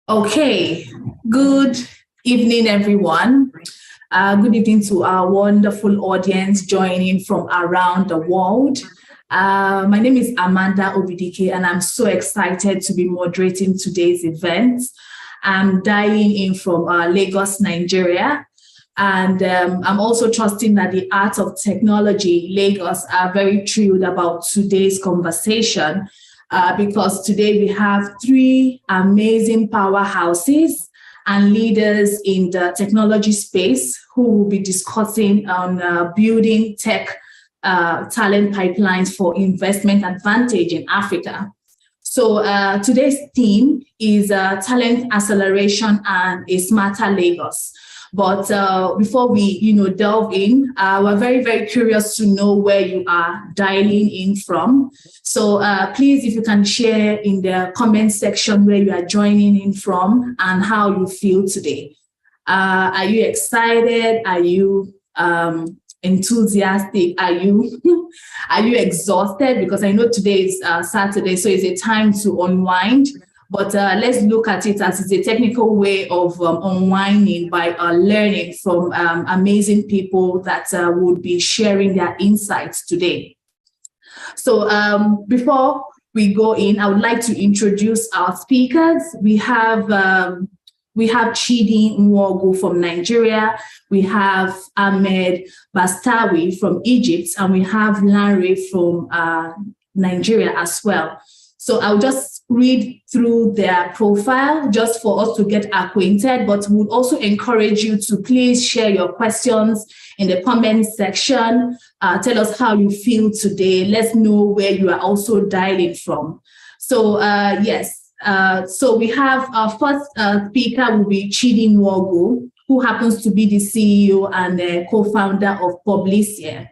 Okay, good evening, everyone. Good evening to our wonderful audience joining from around the world. My name is Amanda Obidike, and I'm so excited to be moderating today's event. I'm dialing in from Lagos, Nigeria. And I'm also trusting that the Art of Technology, Lagos, are very thrilled about today's conversation. Because today we have three amazing powerhouses and leaders in the technology space who will be discussing on building tech talent pipelines for investment advantage in Africa. So today's theme is talent acceleration and a smarter Lagos. But before we, delve in, we're very, very curious to know where you are dialing in from. So please, if you can share in the comment section where you are joining in from and how you feel today. Are you excited? Are you enthusiastic? Are you exhausted? Because I know today is Saturday, so it's a time to unwind. But let's look at it as it's a technical way of unwinding by learning from amazing people that would be sharing their insights today. So before we go in, I would like to introduce our speakers. We have Chidi Nwogu from Nigeria. We have Ahmed Bastawi from Egypt, and we have Larry from Nigeria as well. So I'll just read through their profile just for us to get acquainted, but would also encourage you to please share your questions in the comment section. Tell us how you feel today. Let's know where you are also dialing from. So yes, so we have our first speaker will be Chidi Nwogu, who happens to be the CEO and co-founder of Publicia.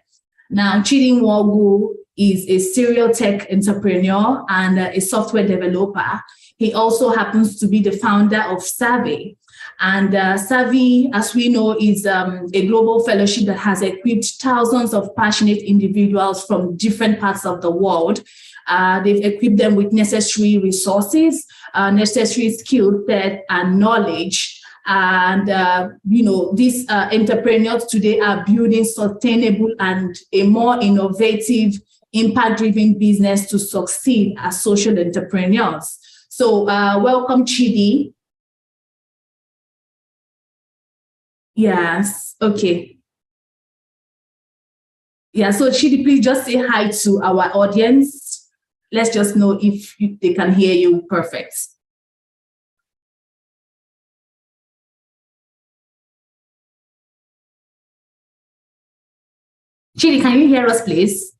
Now, Chidi Nwogu is a serial tech entrepreneur and a software developer. He also happens to be the founder of Savvy. And Savvy, as we know, is a global fellowship that has equipped thousands of passionate individuals from different parts of the world. They've equipped them with necessary resources, necessary skill set and knowledge. And, these entrepreneurs today are building sustainable and a more innovative, impact-driven business to succeed as social entrepreneurs. So welcome, Chidi. Yes, okay. Yeah, so Chidi, please just say hi to our audience. Let's just know if they can hear you perfect. Chidi, can you hear us, please?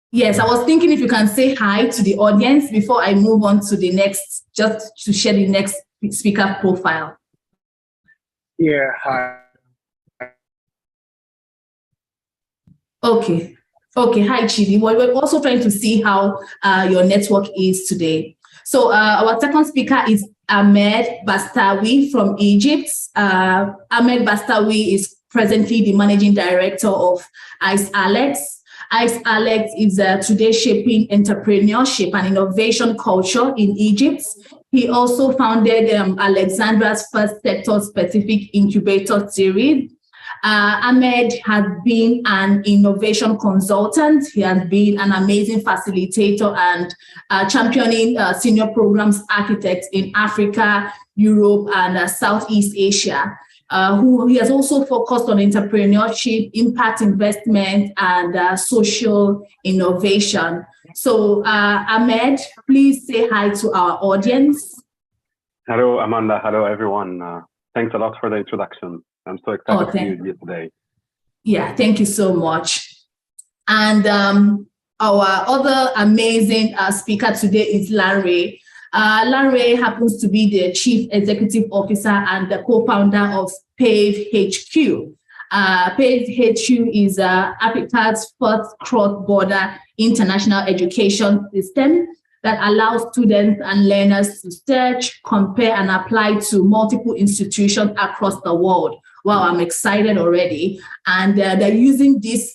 Yes, I was thinking if you can say hi to the audience before I move on to the next, just to share the next speaker profile. Yeah, hi. Okay, hi Chidi. Well, we're also trying to see how your network is today. So our second speaker is Ahmed Bastawi from Egypt. Ahmed Bastawi is presently the managing director of Ice Alex. Ice Alex is today shaping entrepreneurship and innovation culture in Egypt. He also founded Alexandra's first sector-specific incubator series. Ahmed has been an innovation consultant. He has been an amazing facilitator and championing senior programs architects in Africa, Europe, and Southeast Asia. Who he has also focused on entrepreneurship, impact investment, and social innovation. So, Ahmed, please say hi to our audience. Hello, Amanda. Hello, everyone. Thanks a lot for the introduction. I'm so excited to be here today. Yeah, thank you so much. And our other amazing speaker today is Larry. Larry happens to be the Chief Executive Officer and the co-founder of PAVE HQ. PAVE HQ is Africa's first cross-border international education system that allows students and learners to search, compare, and apply to multiple institutions across the world. Wow, I'm excited already. And they're using this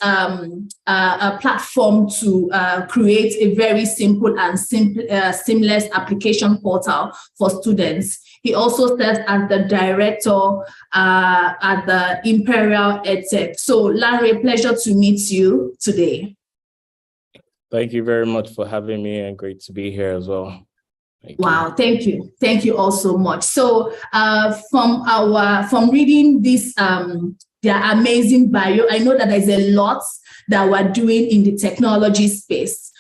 platform to create a very simple and seamless application portal for students. He also serves as the director at the Imperial EdTech. So, Larry, pleasure to meet you today. Thank you very much for having me, and great to be here as well. Thank you. Thank you all so much. So from reading this, their amazing bio, I know that there's a lot that we're doing in the technology space.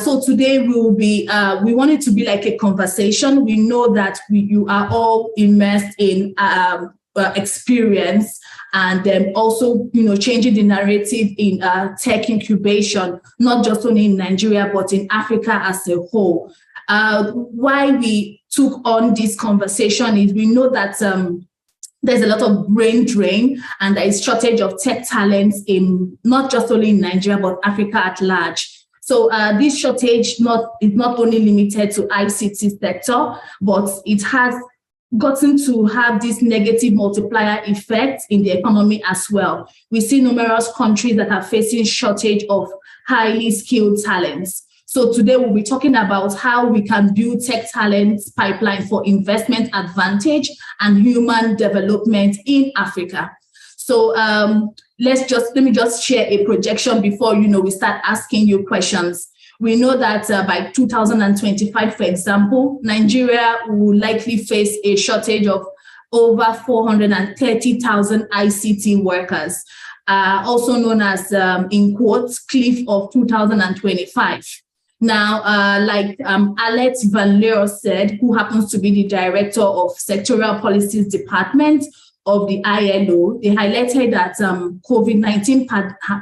So today we want it to be like a conversation. We know that you are all immersed in experience, and then also, changing the narrative in tech incubation, not just only in Nigeria, but in Africa as a whole. Why we took on this conversation is we know that there's a lot of brain drain and there is shortage of tech talents in not just only in Nigeria, but Africa at large. So this shortage is not only limited to ICT sector, but it has gotten to have this negative multiplier effect in the economy as well. We see numerous countries that are facing shortage of highly skilled talents. So today we'll be talking about how we can build tech talent pipeline for investment advantage and human development in Africa. So let me just share a projection before we start asking you questions. We know that by 2025, for example, Nigeria will likely face a shortage of over 430,000 ICT workers, also known as, in quotes, cliff of 2025. Now, like Alex Van Leer said, who happens to be the director of Sectorial Policies Department of the ILO, they highlighted that COVID-19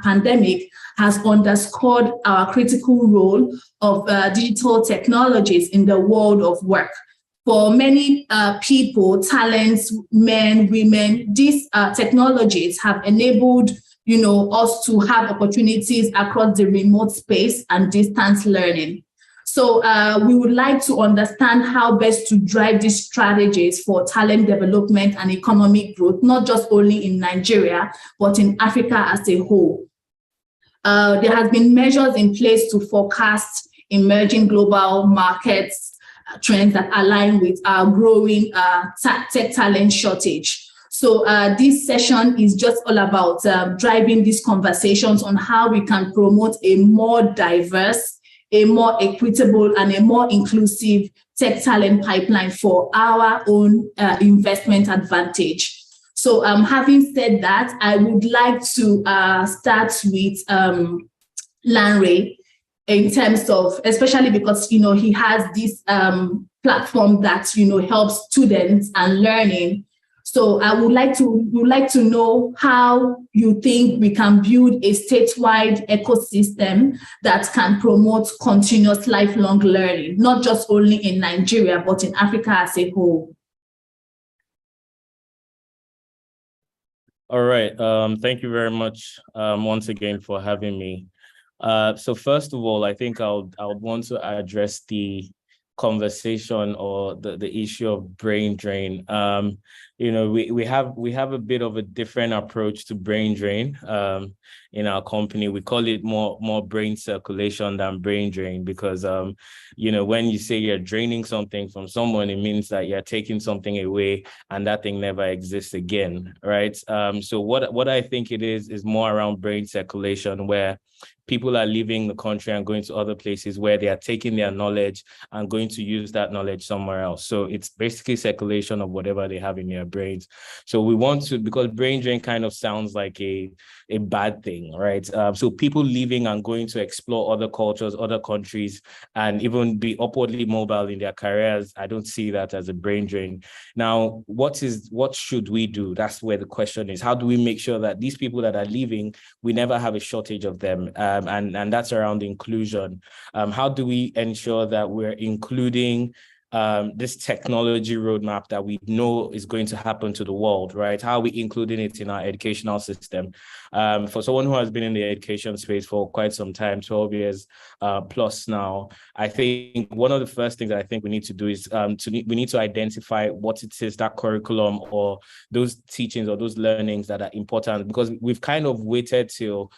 pandemic has underscored our critical role of digital technologies in the world of work. For many people, talents, men, women, these technologies have enabled us to have opportunities across the remote space and distance learning. So we would like to understand how best to drive these strategies for talent development and economic growth, not just only in Nigeria, but in Africa as a whole. There has been measures in place to forecast emerging global markets trends that align with our growing tech talent shortage. So this session is just all about driving these conversations on how we can promote a more diverse, a more equitable, and a more inclusive tech talent pipeline for our own investment advantage. So having said that, I would like to start with Lanre in terms of, especially because, he has this platform that, helps students and learning. So I would like to know how you think we can build a statewide ecosystem that can promote continuous lifelong learning, not just only in Nigeria, but in Africa as a whole. All right. Thank you very much once again for having me. So first of all, I think I would want to address the conversation or the issue of brain drain. We have a bit of a different approach to brain drain in our company. We call it more brain circulation than brain drain because when you say you're draining something from someone, it means that you're taking something away and that thing never exists again, right? So what I think it is more around brain circulation, where people are leaving the country and going to other places where they are taking their knowledge and going to use that knowledge somewhere else. So it's basically circulation of whatever they have in their brains. So we want to, because brain drain kind of sounds like a bad thing, right? So people leaving and going to explore other cultures, other countries, and even be upwardly mobile in their careers, I don't see that as a brain drain. Now, what should we do? That's where the question is. How do we make sure that these people that are leaving, we never have a shortage of them? And that's around inclusion. How do we ensure that we're including this technology roadmap that we know is going to happen to the world, right? How are we including it in our educational system? For someone who has been in the education space for quite some time, 12 years plus now, I think one of the first things that I think we need to do is we need to identify what it is, that curriculum or those teachings or those learnings that are important, because we've kind of waited till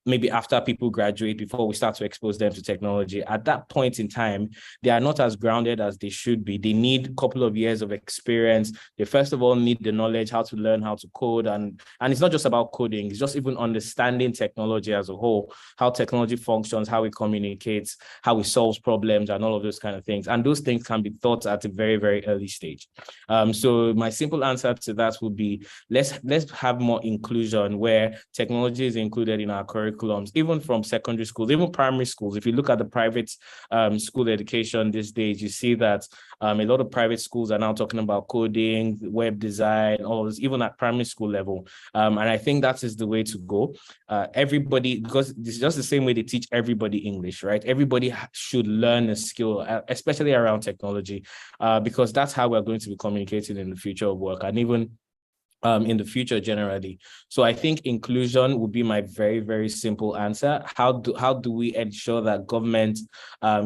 maybe after people graduate before we start to expose them to technology. At that point in time, they are not as grounded as they should be. They need a couple of years of experience. They first of all need the knowledge, how to learn how to code. And it's not just about coding, it's just even understanding technology as a whole, how technology functions, how it communicates, how it solves problems, and all of those kind of things. And those things can be taught at a very, very early stage. So my simple answer to that would be, let's have more inclusion where technology is included in our curriculums, even from secondary schools, even primary schools. If you look at the private school education these days, you see that a lot of private schools are now talking about coding, web design, all this, even at primary school level. And I think that is the way to go. Everybody, because it's just the same way they teach everybody English, right? Everybody should learn a skill, especially around technology, because that's how we're going to be communicating in the future of work and even in the future generally. So I think inclusion would be my very, very simple answer. How do we ensure that government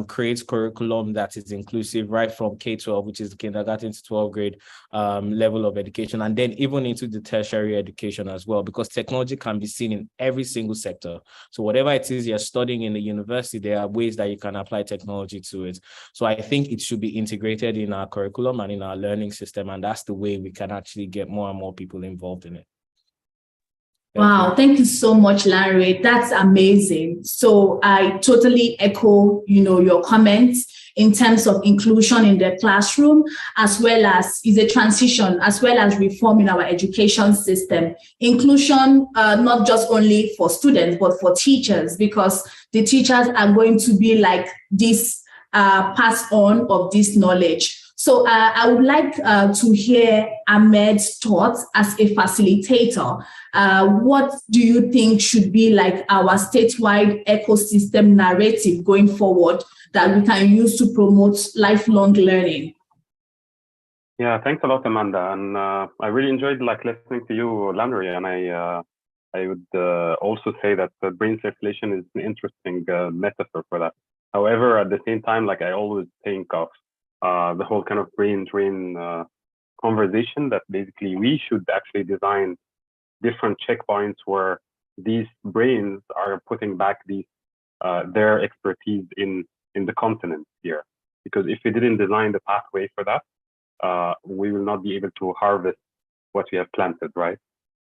creates curriculum that is inclusive right from K-12, which is the kindergarten to 12th grade level of education, and then even into the tertiary education as well, because technology can be seen in every single sector. So whatever it is you're studying in the university, there are ways that you can apply technology to it. So I think it should be integrated in our curriculum and in our learning system, and that's the way we can actually get more and more people involved in it. Thank you so much, Larry. That's amazing. So I totally echo, your comments in terms of inclusion in the classroom, as well as is a transition, as well as reforming our education system. Inclusion, not just only for students, but for teachers, because the teachers are going to be like this pass on of this knowledge. So I would like to hear Ahmed's thoughts as a facilitator. What do you think should be like our statewide ecosystem narrative going forward that we can use to promote lifelong learning? Yeah, thanks a lot, Amanda. And I really enjoyed listening to you, Landry. And I would also say that brain circulation is an interesting metaphor for that. However, at the same time, I always think of the whole kind of brain-drain conversation, that basically we should actually design different checkpoints where these brains are putting back their expertise in the continent here. Because if we didn't design the pathway for that, we will not be able to harvest what we have planted, right?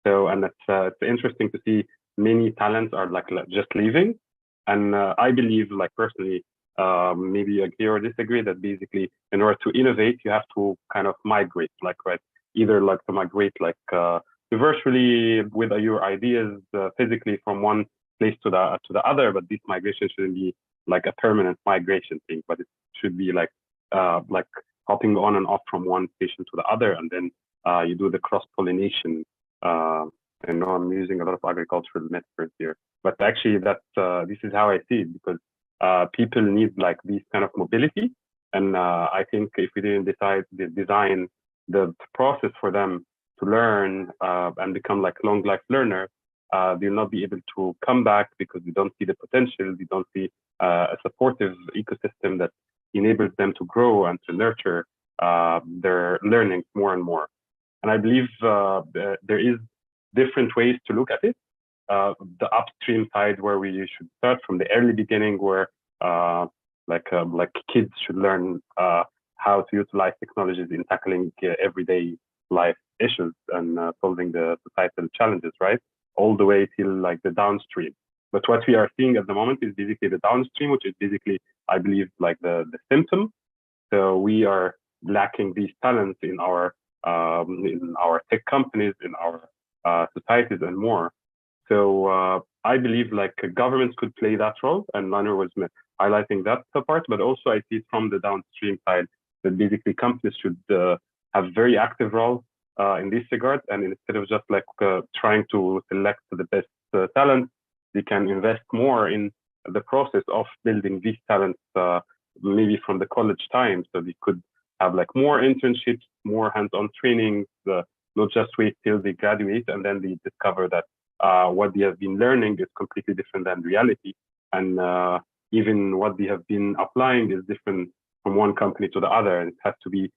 So, and it's interesting to see many talents are just leaving. And I believe, personally, maybe agree or disagree, that basically in order to innovate, you have to kind of migrate, right? Either to migrate virtually with your ideas physically from one place to the other, but this migration shouldn't be a permanent migration thing, but it should be hopping on and off from one station to the other, and then you do the cross-pollination. I know I'm using a lot of agricultural metaphors here, but actually this is how I see it, because people need these kind of mobility. And I think if we didn't design the process for them to learn and become long life learners, they'll not be able to come back because they don't see the potential. They don't see a supportive ecosystem that enables them to grow and to nurture their learning more and more. And I believe there is different ways to look at it. The upstream side, where we should start from the early beginning, where kids should learn how to utilize technologies in tackling everyday life issues and solving the societal challenges, right? All the way till the downstream. But what we are seeing at the moment is basically the downstream, which is basically, I believe, the symptom. So we are lacking these talents in our tech companies, in our societies, and more. So I believe governments could play that role, and Lana was highlighting that part, but also I see it from the downstream side, that basically companies should have very active roles in this regard, and instead of just trying to select the best talent, they can invest more in the process of building these talents, maybe from the college time, so they could have like more internships, more hands-on trainings, not just wait till they graduate and then they discover that what they have been learning is completely different than reality. And even what they have been applying is different from one company to the other. And it has to be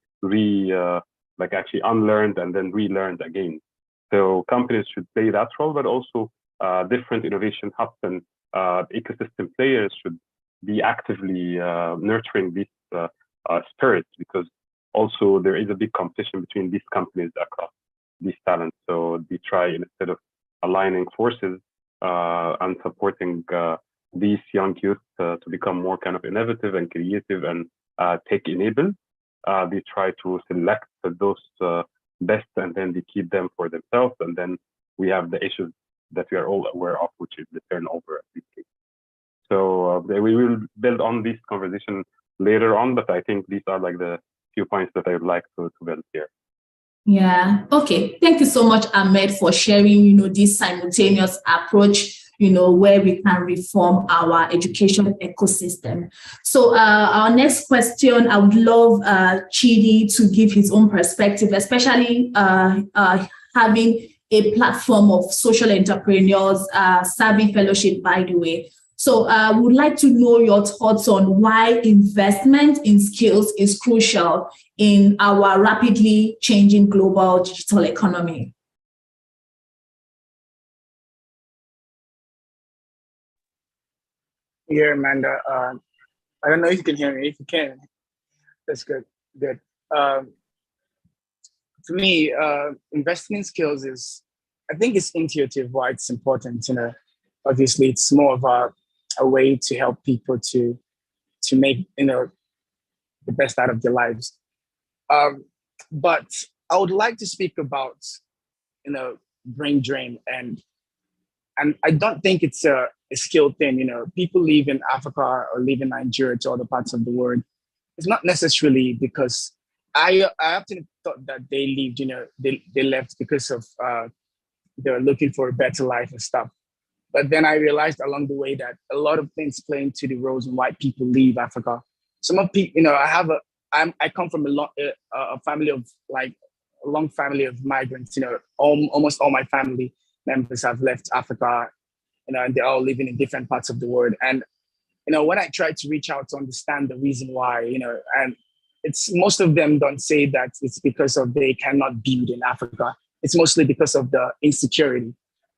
actually unlearned and then relearned again. So companies should play that role, but also different innovation hubs and ecosystem players should be actively nurturing these spirits, because also there is a big competition between these companies across these talents. So they try, instead of aligning forces and supporting these young youth to become more kind of innovative and creative and tech-enabled, they try to select those best and then they keep them for themselves. And then we have the issues that we are all aware of, which is the turnover of these cases. So we will build on this conversation later on, but I think these are like the few points that I would like to build here. Yeah. Okay. Thank you so much, Ahmed, for sharing, this simultaneous approach, where we can reform our education ecosystem. So our next question, I would love Chidi to give his own perspective, especially having a platform of social entrepreneurs, Savvy Fellowship, by the way. So I would like to know your thoughts on why investment in skills is crucial in our rapidly changing global digital economy. Yeah, Amanda. I don't know if you can hear me. If you can, that's good. Good. For me, investing in skills I think it's intuitive why it's important. Obviously, it's more of a way to help people to make the best out of their lives. But I would like to speak about brain drain, and I don't think it's a skill thing. People live in Africa or live in Nigeria to other parts of the world. It's not necessarily because I often thought that they lived, they left because of they were looking for a better life and stuff. But then I realized along the way that a lot of things play into the roles in why people leave Africa. Some of people, I come from a family of a long family of migrants. Almost all my family members have left Africa, and they're all living in different parts of the world. And when I try to reach out to understand the reason why, and most of them don't say that it's because of they cannot build in Africa. It's mostly because of the insecurity.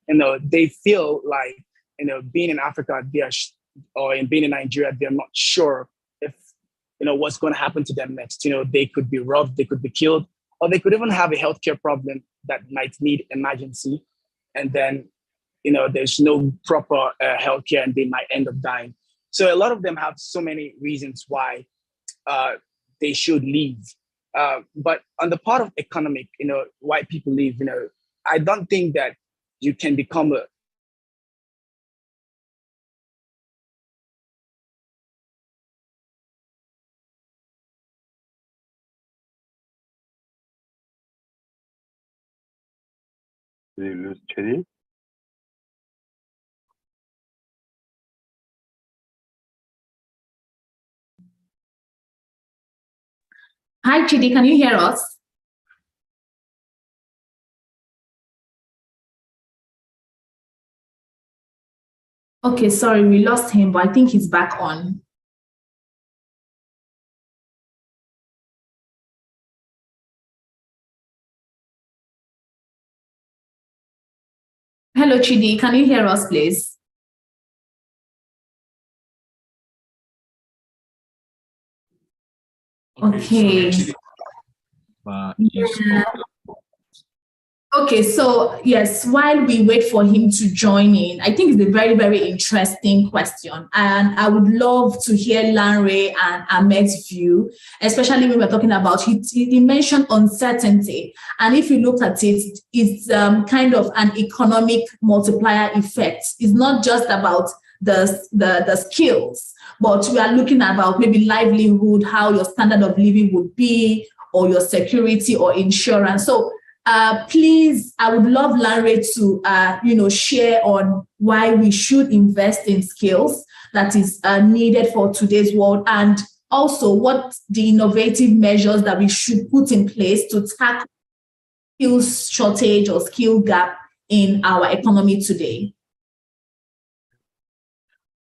They feel like, being in Africa, or being in Nigeria, they're not sure if, what's going to happen to them next. They could be robbed, they could be killed, or they could even have a healthcare problem that might need emergency. And then, there's no proper healthcare and they might end up dying. So a lot of them have so many reasons why they should leave. But on the part of economic, why people leave, I don't think that you can become a Did you lose Chidi? Hi, Chidi, can you hear us? Okay, sorry, we lost him, but I think he's back on. Hello, Chidi, can you hear us, please? Okay. Yeah. Okay, so yes, while we wait for him to join in, I think it's a very, very interesting question. And I would love to hear Lanre and Ahmed's view, especially when we're talking about, he mentioned uncertainty. And if you look at it, it's kind of an economic multiplier effect. It's not just about the skills, but we are looking about maybe livelihood, how your standard of living would be, or your security or insurance. So please, I would love Lanre to, share on why we should invest in skills that is needed for today's world. And also what the innovative measures that we should put in place to tackle skills shortage or skill gap in our economy today.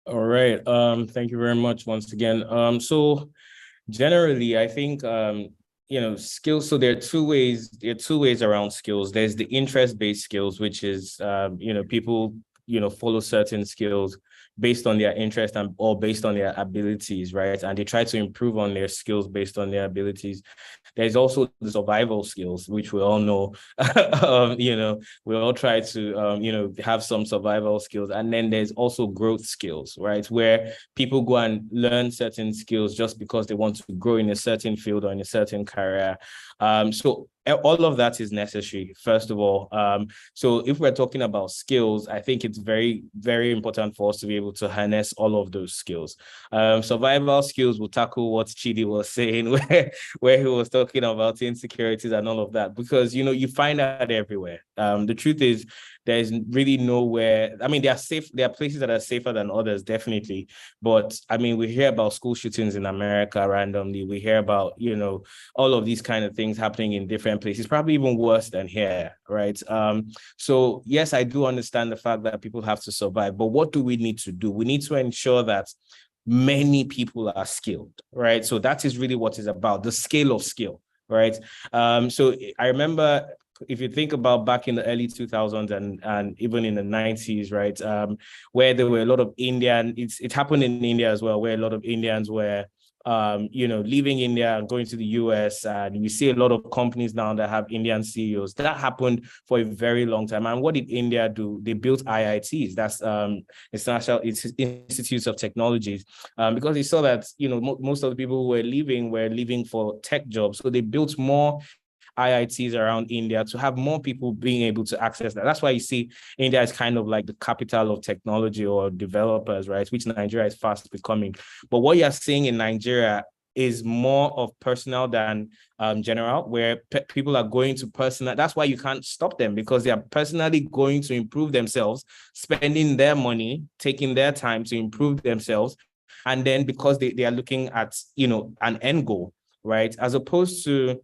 All right. Thank you very much once again. So generally, I think skills. So there are two ways. There are two ways around skills. There's the interest-based skills, which is people follow certain skills based on their interest or based on their abilities, right? And they try to improve on their skills based on their abilities. There's also the survival skills, which we all know. We all try to have some survival skills. And then there's also growth skills, right? Where people go and learn certain skills just because they want to grow in a certain field or in a certain career. So all of that is necessary, first of all. So if we're talking about skills, I think it's very, very important for us to be able to harness all of those skills. Survival skills will tackle what Chidi was saying, where he was talking about insecurities and all of that, because, you find that everywhere. The truth is, there's really nowhere. I mean, there are places that are safer than others, definitely. But I mean, we hear about school shootings in America randomly. We hear about, all of these kind of things happening in different places, probably even worse than here, right? So yes, I do understand the fact that people have to survive, but what do we need to do? We need to ensure that many people are skilled, right? So that is really what it's about, the scale of skill, right? So I remember, if you think about back in the early 2000s and even in the 90s, right, where there were a lot of it happened in India as well, where a lot of Indians were, leaving India and going to the US. And we see a lot of companies now that have Indian CEOs. That happened for a very long time. And what did India do? They built IITs. That's International Institutes of Technologies, because they saw that, most of the people who were leaving for tech jobs. So they built more IITs around India to have more people being able to access that. That's why you see India is kind of like the capital of technology or developers, right? Which Nigeria is fast becoming. But what you're seeing in Nigeria is more of personal than general, where people are going to personal. That's why you can't stop them, because they are personally going to improve themselves, spending their money, taking their time to improve themselves. And then because they are looking at, an end goal, right? As opposed to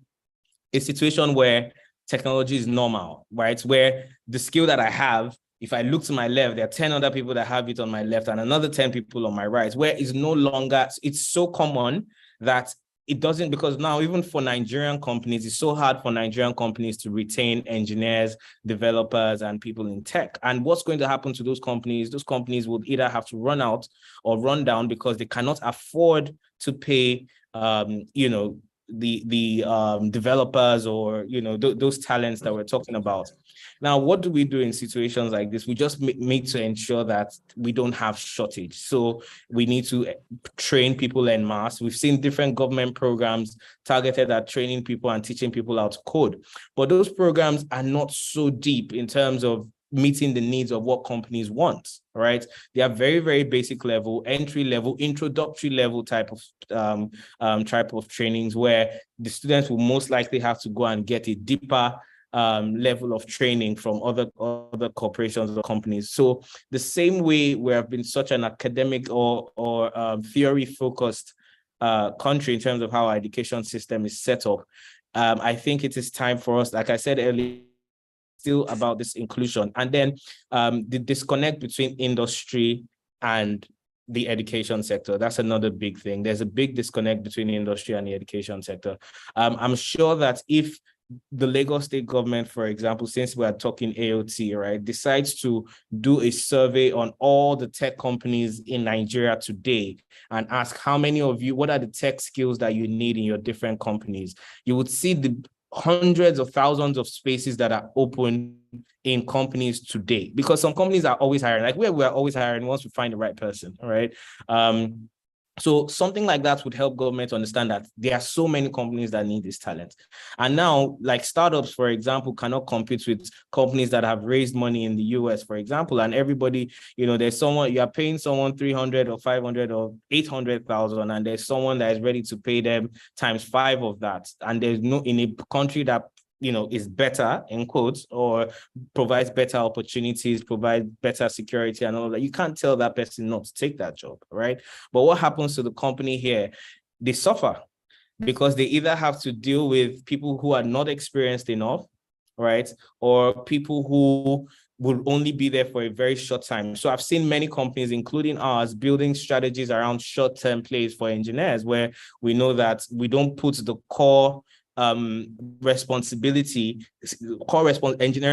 a situation where technology is normal, right? Where the skill that I have, if I look to my left, there are 10 other people that have it on my left and another 10 people on my right, where it's no longer, it's so common that it doesn't, because now even for Nigerian companies, it's so hard for Nigerian companies to retain engineers, developers, and people in tech. And what's going to happen to those companies? Those companies would either have to run out or run down because they cannot afford to pay, the developers or those talents that we're talking about. Now, what do we do in situations like this? We just need to ensure that we don't have shortage. So we need to train people en masse. We've seen different government programs targeted at training people and teaching people how to code, but those programs are not so deep in terms of meeting the needs of what companies want, right? They are very, very basic level, entry level, introductory level type of trainings, where the students will most likely have to go and get a deeper level of training from other corporations or companies. So the same way we have been such an academic or theory focused country in terms of how our education system is set up, I think it is time for us, like I said earlier, still about this inclusion. And then the disconnect between industry and the education sector. That's another big thing. There's a big disconnect between the industry and the education sector. I'm sure that if the Lagos state government, for example, since we are talking AOT, right, decides to do a survey on all the tech companies in Nigeria today and ask how many of you, what are the tech skills that you need in your different companies, you would see the hundreds of thousands of spaces that are open in companies today, because some companies are always hiring, like we're always hiring once we find the right person, right? So something like that would help government understand that there are so many companies that need this talent. And now, like startups, for example, cannot compete with companies that have raised money in the US, for example, and everybody, there's someone, you are paying someone 300 or 500 or 800,000, and there's someone that is ready to pay them times 5 of that. And there's no, in a country that is better, in quotes, or provides better opportunities, provides better security and all that, you can't tell that person not to take that job, right? But what happens to the company here? they suffer because they either have to deal with people who are not experienced enough, right? Or people who will only be there for a very short time. So I've seen many companies, including ours, building strategies around short-term plays for engineers, where we know that we don't put the core engineering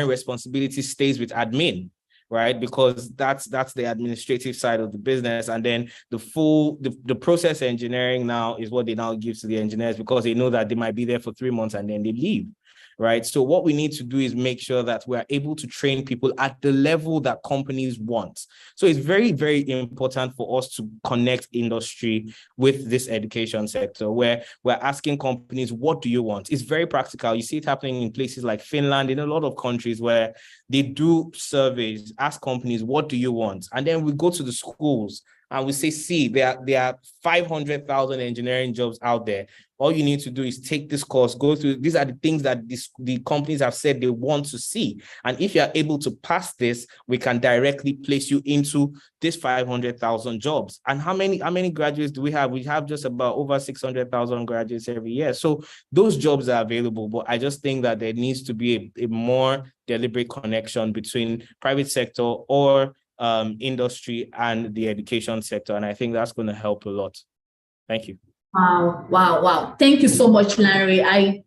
responsibility stays with admin, right? Because that's the administrative side of the business. And then the process engineering now is what they now give to the engineers, because they know that they might be there for 3 months and then they leave. Right. So what we need to do is make sure that we are able to train people at the level that companies want. So it's very, very important for us to connect industry with this education sector, where we're asking companies, what do you want? It's very practical. You see it happening in places like Finland, in a lot of countries where they do surveys, ask companies, what do you want? And then we go to the schools and we say, see, there are 500,000 engineering jobs out there. All you need to do is take this course, go through. These are the things that the companies have said they want to see. And if you're able to pass this, we can directly place you into this 500,000 jobs. And how many graduates do we have? We have just about over 600,000 graduates every year. So those jobs are available. But I just think that there needs to be a more deliberate connection between private sector or industry and the education sector. And I think that's going to help a lot. Thank you. Wow. Thank you so much, Larry. I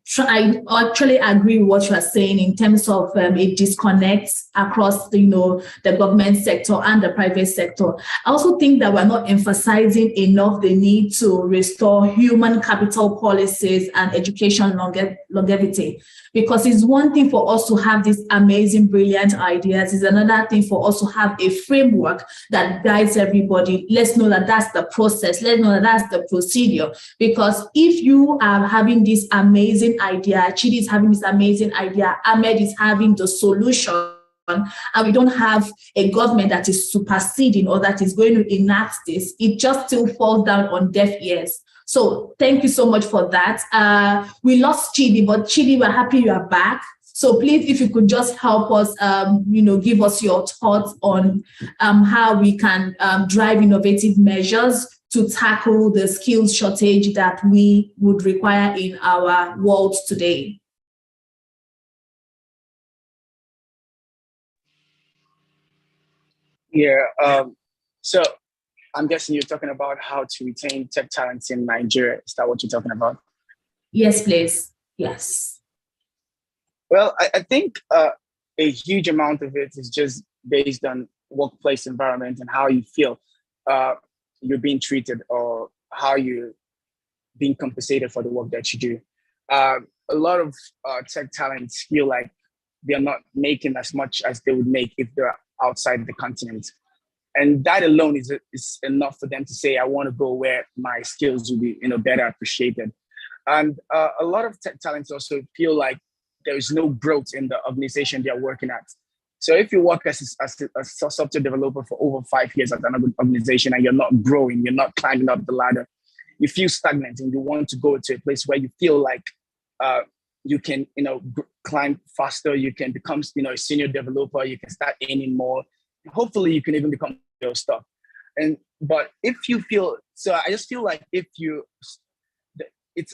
actually agree with what you are saying in terms of a disconnect across, the government sector and the private sector. I also think that we're not emphasizing enough the need to restore human capital policies and education longevity. Because it's one thing for us to have these amazing, brilliant ideas. It's another thing for us to have a framework that guides everybody. Let's know that that's the process. Let's know that that's the procedure. Because if you are having this amazing idea, Chidi is having this amazing idea, Ahmed is having the solution, and we don't have a government that is superseding or that is going to enact this, it just still falls down on deaf ears. So thank you so much for that. We lost Chidi, but Chidi, we're happy you are back. So please, if you could just help us, give us your thoughts on how we can drive innovative measures to tackle the skills shortage that we would require in our world today. Yeah. So I'm guessing you're talking about how to retain tech talents in Nigeria. Is that what you're talking about? Yes, please. Yes. Well, I think a huge amount of it is just based on workplace environment and how you feel you're being treated or how you're being compensated for the work that you do. A lot of tech talents feel like they're not making as much as they would make if they're outside the continent. And that alone is enough for them to say, I want to go where my skills will be better appreciated. And a lot of tech talents also feel like there is no growth in the organization they're working at. So if you work as a software developer for over 5 years at another organization and you're not growing, you're not climbing up the ladder, you feel stagnant and you want to go to a place where you feel like you can, climb faster, you can become, a senior developer, you can start earning more. Hopefully you can even become your stuff. But if you feel, so I just feel like it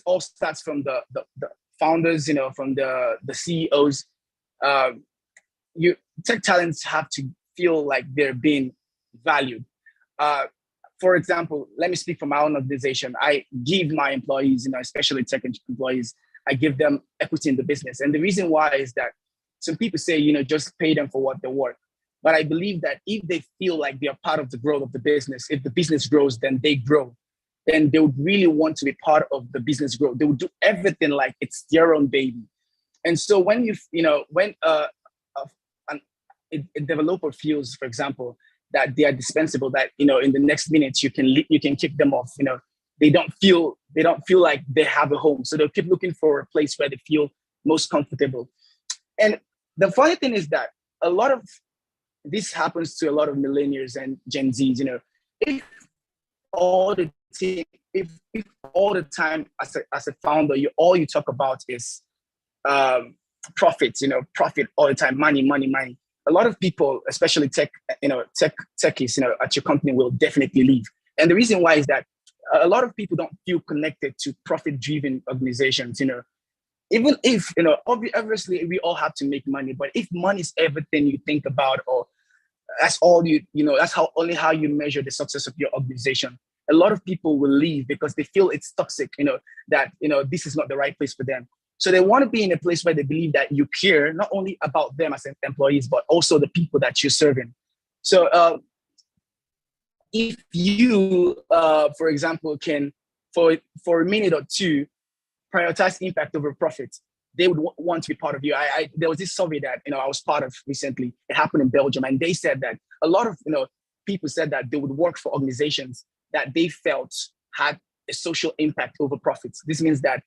all starts from the founders, from the CEOs. Tech talents have to feel like they're being valued. For example, let me speak from my own organization. I give my employees, especially tech employees, I give them equity in the business. And the reason why is that some people say, just pay them for what they're worth. But I believe that if they feel like they are part of the growth of the business, if the business grows, then they grow. Then they would really want to be part of the business growth. They would do everything like it's their own baby. And so when a developer feels, for example, that they are dispensable, that in the next minute you can kick them off. They don't feel like they have a home, so they'll keep looking for a place where they feel most comfortable. And the funny thing is that a lot of this happens to a lot of millennials and Gen Zs. If all the time as a founder, all you talk about is profits. Profit all the time, money. A lot of people, especially techies, at your company will definitely leave. And the reason why is that a lot of people don't feel connected to profit-driven organizations, even if, obviously we all have to make money, but if money is everything you think about, or that's all that's only how you measure the success of your organization, a lot of people will leave because they feel it's toxic, that, this is not the right place for them. So they want to be in a place where they believe that you care not only about them as employees, but also the people that you're serving. So if you, for example, can, for a minute or two, prioritize impact over profit, they would want to be part of you. There was this survey that I was part of recently. It happened in Belgium, and they said that a lot of people said that they would work for organizations that they felt had a social impact over profits. This means that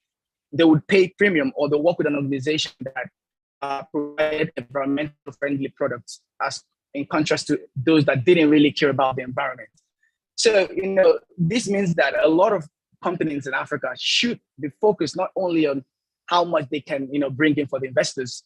they would pay premium, or they work with an organization that provided environmental friendly products, as in contrast to those that didn't really care about the environment. So this means that a lot of companies in Africa should be focused not only on how much they can bring in for the investors,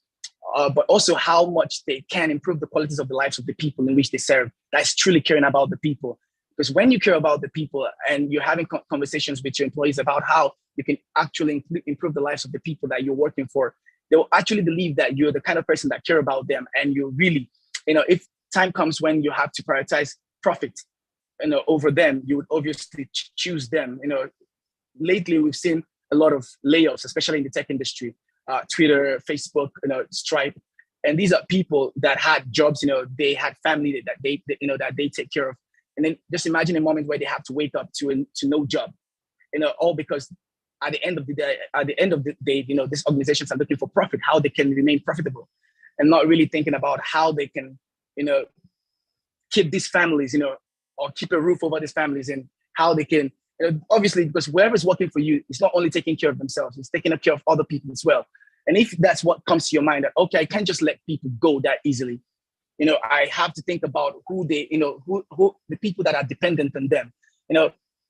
but also how much they can improve the qualities of the lives of the people in which they serve. That's truly caring about the people. Because when you care about the people and you're having conversations with your employees about how you can actually improve the lives of the people that you're working for, they will actually believe that you're the kind of person that care about them. And you really, if time comes when you have to prioritize profit over them, you would obviously choose them. Lately we've seen a lot of layoffs, especially in the tech industry, Twitter, Facebook, Stripe. And these are people that had jobs, they had family that they take care of. And then just imagine a moment where they have to wake up to no job, all because at the end of the day, these organizations are looking for profit, how they can remain profitable, and not really thinking about how they can, keep these families, or keep a roof over these families, and how they can, obviously, because whoever's working for you is not only taking care of themselves, it's taking care of other people as well. And if that's what comes to your mind, that, okay, I can't just let people go that easily. I have to think about who they, who the people that are dependent on them.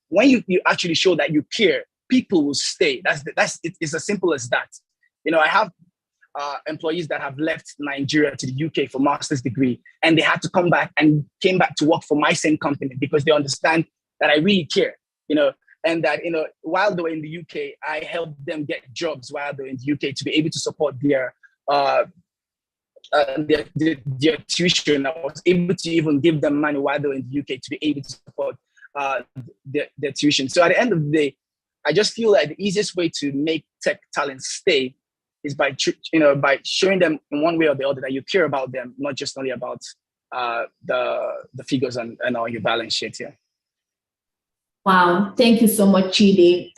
When you actually show that you care, people will stay. It's as simple as that. I have employees that have left Nigeria to the UK for master's degree, and they had to come back and came back to work for my same company because they understand that I really care, and that, while they were in the UK, I helped them get jobs while they were in the UK to be able to support their tuition. I was able to even give them money while they were in the UK to be able to support their tuition. So at the end of the day, I just feel like the easiest way to make tech talent stay is by showing them in one way or the other that you care about them, not just only about the figures and on your balance sheet here. Wow, thank you so much, Chidi.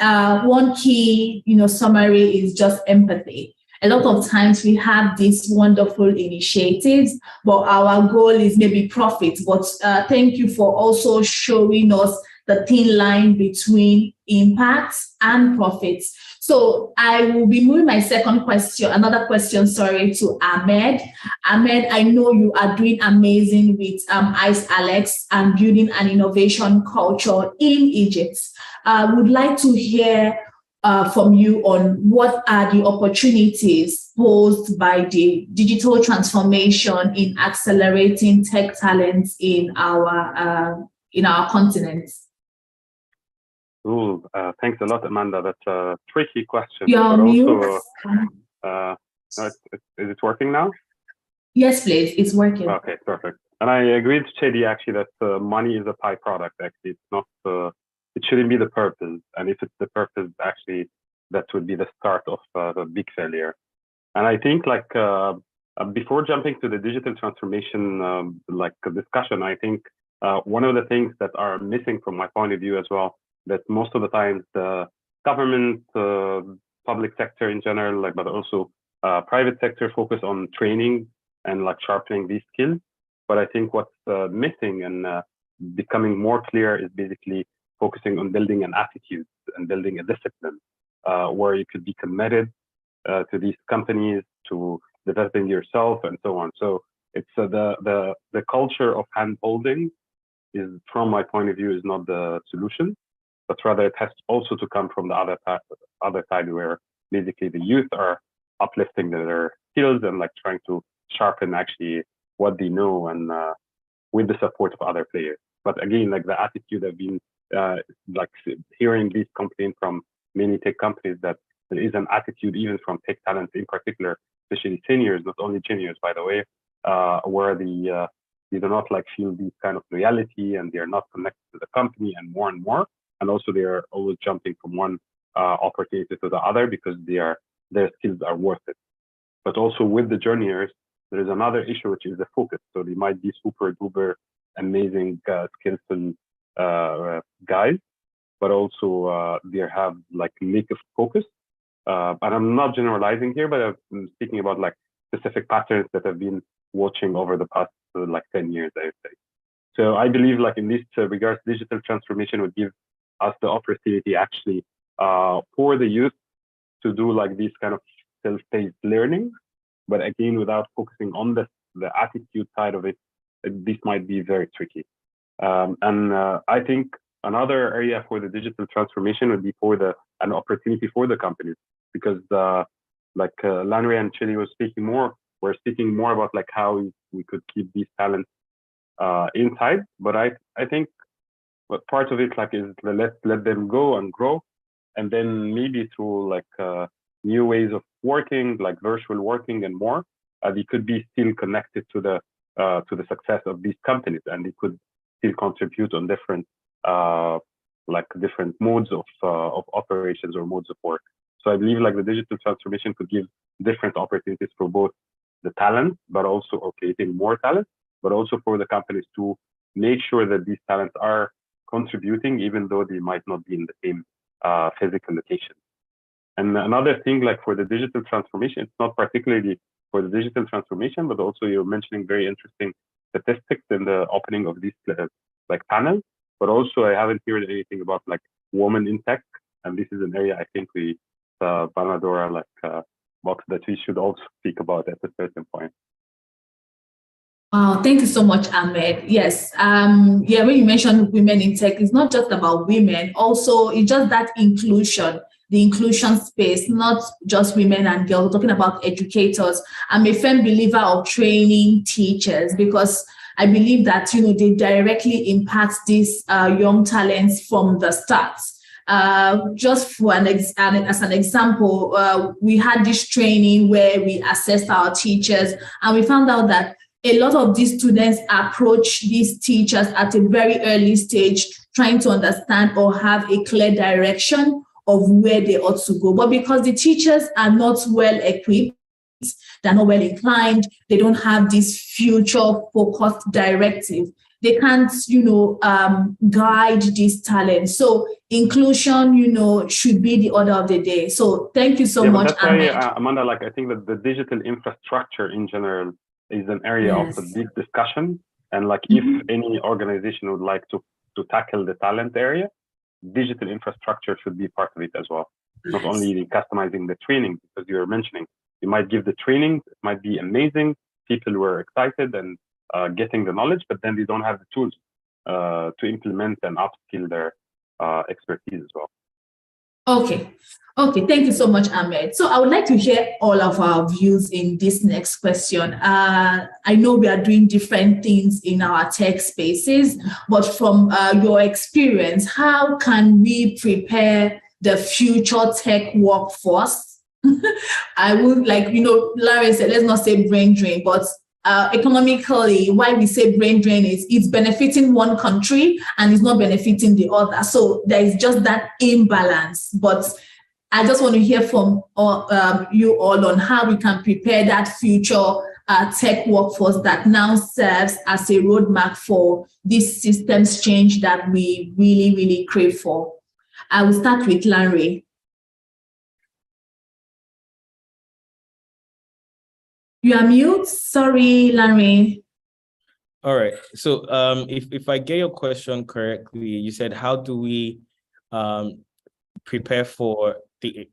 One key, summary is just empathy. A lot of times we have these wonderful initiatives, but our goal is maybe profit. But thank you for also showing us the thin line between impacts and profits. So I will be moving my another question, to Ahmed. Ahmed, I know you are doing amazing with ICE Alex and building an innovation culture in Egypt. I would like to hear from you on what are the opportunities posed by the digital transformation in accelerating tech talents in our continent. Cool. Thanks a lot, Amanda. That's a tricky question. Is it working now? Yes, please. It's working. Okay, perfect. And I agree with Chedi actually that money is a byproduct. Actually, it's not. It shouldn't be the purpose. And if it's the purpose, actually, that would be the start of the big failure. And I think before jumping to the digital transformation discussion, I think one of the things that are missing from my point of view as well, that most of the times the government, public sector in general, but also private sector focus on training and sharpening these skills. But I think what's missing and becoming more clear is basically focusing on building an attitude and building a discipline where you could be committed to these companies, to developing yourself and so on. So it's the culture of hand-holding is, from my point of view, is not the solution, but rather it has also to come from the other side, where basically the youth are uplifting their skills and trying to sharpen actually what they know, and with the support of other players. But again, the attitude has been like hearing these complaints from many tech companies that there is an attitude, even from tech talent in particular, especially seniors, not only juniors, by the way, where they do not like feel this kind of loyalty, and they are not connected to the company, and more. And also they are always jumping from one opportunity to the other because their skills are worth it. But also with the juniors, there is another issue, which is the focus. So they might be super duper amazing, skillful guys, but also they have like lack of focus. And I'm not generalizing here, but I'm speaking about like specific patterns that I've been watching over the past like 10 years, I would say. So I believe like in this regards, digital transformation would give us the opportunity actually for the youth to do like this kind of self-paced learning, but again, without focusing on the attitude side of it, this might be very tricky. And I think another area for the digital transformation would be for an opportunity for the companies, because like Lanre and Chili we're speaking more about like how we could keep these talents inside. But I think what part of it like is let them go and grow, and then maybe through like new ways of working, like virtual working and more, they could be still connected to the success of these companies, and they could still contribute on different like different modes of operations or modes of work. So I believe like the digital transformation could give different opportunities for both the talent, but also creating more talent, but also for the companies to make sure that these talents are contributing, even though they might not be in the same physical location. And another thing, like for the digital transformation, it's not particularly for the digital transformation, but also you're mentioning very interesting statistics in the opening of these like panels. But also I haven't heard anything about like women in tech, and this is an area I think we, Banadora, like box that we should also speak about at a certain point. Wow, thank you so much, Ahmed. Yes, yeah, when you mentioned women in tech, it's not just about women, also it's just that inclusion, the inclusion space, not just women and girls. We're talking about educators. I'm a firm believer of training teachers, because I believe that, you know, they directly impact these young talents from the start. Just for as an example, we had this training where we assessed our teachers, and we found out that a lot of these students approach these teachers at a very early stage, trying to understand or have a clear direction of where they ought to go. But because the teachers are not well equipped, they're not well inclined, they don't have this future focused directive, they can't, you know, guide this talent. So inclusion, you know, should be the order of the day. So thank you so much, that's Ahmed. why, Amanda, like I think that the digital infrastructure in general is an area of a big discussion. And like if any organization would like to tackle the talent area, digital infrastructure should be part of it as well. Not only customizing the training, because you were mentioning, you might give the training, it might be amazing, people were excited and getting the knowledge, but then they don't have the tools to implement and upskill their expertise as well. Okay, thank you so much, Ahmed. So I would like to hear all of our views in this next question. I know we are doing different things in our tech spaces, but from your experience, how can we prepare the future tech workforce? I would like, you know, Larry said, let's not say brain drain, but economically, why we say brain drain is it's benefiting one country and it's not benefiting the other. So there is just that imbalance. But I just want to hear from you all on how we can prepare that future tech workforce that now serves as a roadmap for this systems change that we really, really crave for. I will start with Larry. You are mute. Sorry, Larry. All right. So if I get your question correctly, you said, how do we prepare for the...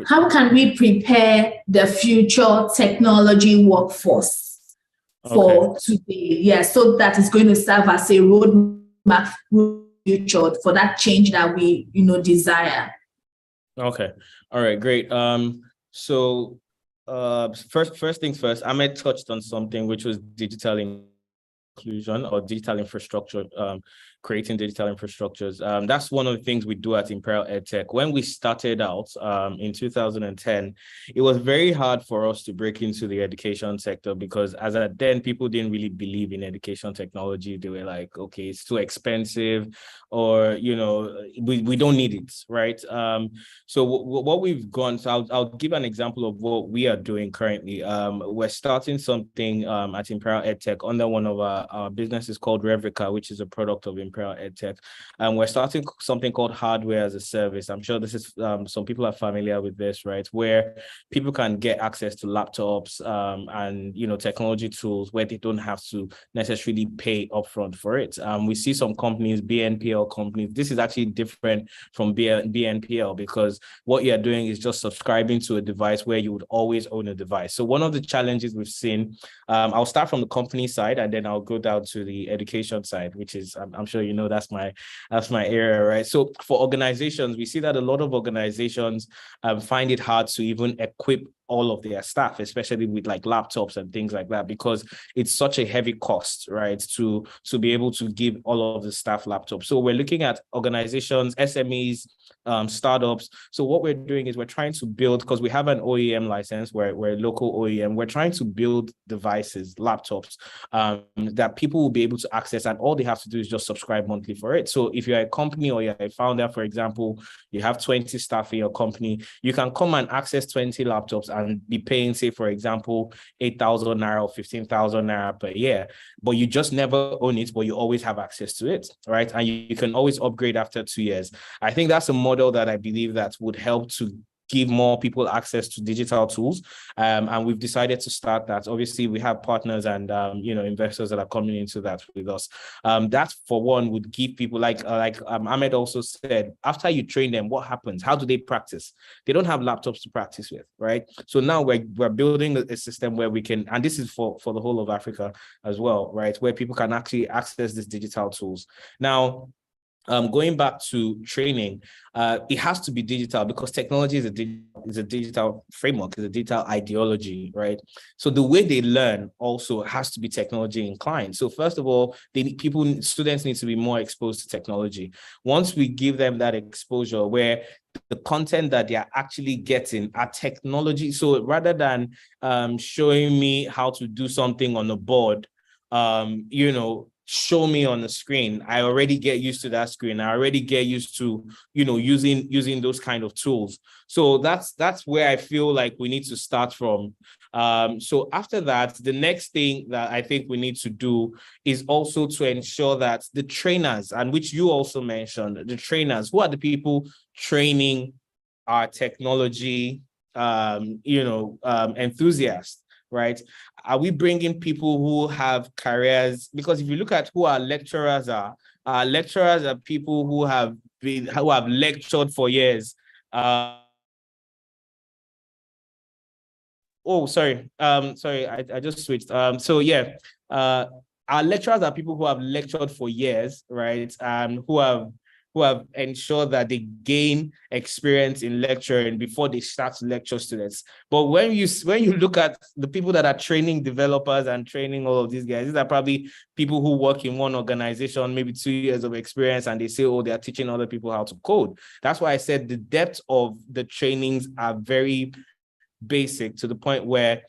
How can we prepare the future technology workforce for today? Yeah, so that is going to serve as a roadmap future for that change that we, you know, desire. Okay. All right, great. So first things first, Ahmed touched on something, which was digital inclusion or digital infrastructure, creating digital infrastructures. That's one of the things we do at Imperial EdTech. When we started out in 2010, it was very hard for us to break into the education sector because as at then, people didn't really believe in education technology. They were like, okay, it's too expensive, or, you know, we don't need it, right? So what we've gone, so I'll give an example of what we are doing currently. We're starting something at Imperial EdTech under one of our businesses called Revica, which is a product of Imperial EdTech. And we're starting something called hardware as a service. I'm sure this is, some people are familiar with this, right? Where people can get access to laptops and, you know, technology tools where they don't have to necessarily pay upfront for it. We see some companies, BNPL companies, this is actually different from BNPL because what you're doing is just subscribing to a device where you would always own a device. So one of the challenges we've seen, I'll start from the company side and then I'll go down to the education side, which is, I'm sure you know, that's my area, right? So for organizations, we see that a lot of organizations find it hard to even equip all of their staff, especially with like laptops and things like that, because it's such a heavy cost, right, to be able to give all of the staff laptops. So we're looking at organizations, SMEs, startups. So what we're doing is we're trying to build, because we have an OEM license, we're a local OEM, we're trying to build devices, laptops, that people will be able to access, and all they have to do is just subscribe monthly for it. So if you're a company or you're a founder, for example, you have 20 staff in your company, you can come and access 20 laptops and be paying, say, for example, 8,000 naira or 15,000 naira per year, but you just never own it, but you always have access to it, right? And you can always upgrade after 2 years. I think that's a model that I believe that would help to give more people access to digital tools. And we've decided to start that. Obviously, we have partners and you know, investors that are coming into that with us. That for one would give people, like Ahmed also said, after you train them, what happens? How do they practice? They don't have laptops to practice with, right? So now we're building a system where we can, and this is for the whole of Africa as well, right? Where people can actually access these digital tools. Now, going back to training, it has to be digital because technology is a digital framework, is a digital ideology, right? So the way they learn also has to be technology inclined. So first of all, students need to be more exposed to technology. Once we give them that exposure where the content that they are actually getting are technology. So rather than showing me how to do something on a board, you know, show me on the screen. I already get used to that screen. I already get used to, you know, using those kind of tools. So that's where I feel like we need to start from. So after that, the next thing that I think we need to do is also to ensure that the trainers, and which you also mentioned, the trainers, who are the people training our technology, enthusiasts, right? Are we bringing people who have careers? Because if you look at who our lecturers are people who have lectured for years. Sorry, I just switched. Our lecturers are people who have lectured for years, right? Who have ensured that they gain experience in lecturing before they start to lecture students. But when you look at the people that are training developers and training all of these guys, these are probably people who work in one organization, maybe 2 years of experience, and they say, oh, they are teaching other people how to code. That's why I said the depth of the trainings are very basic, to the point where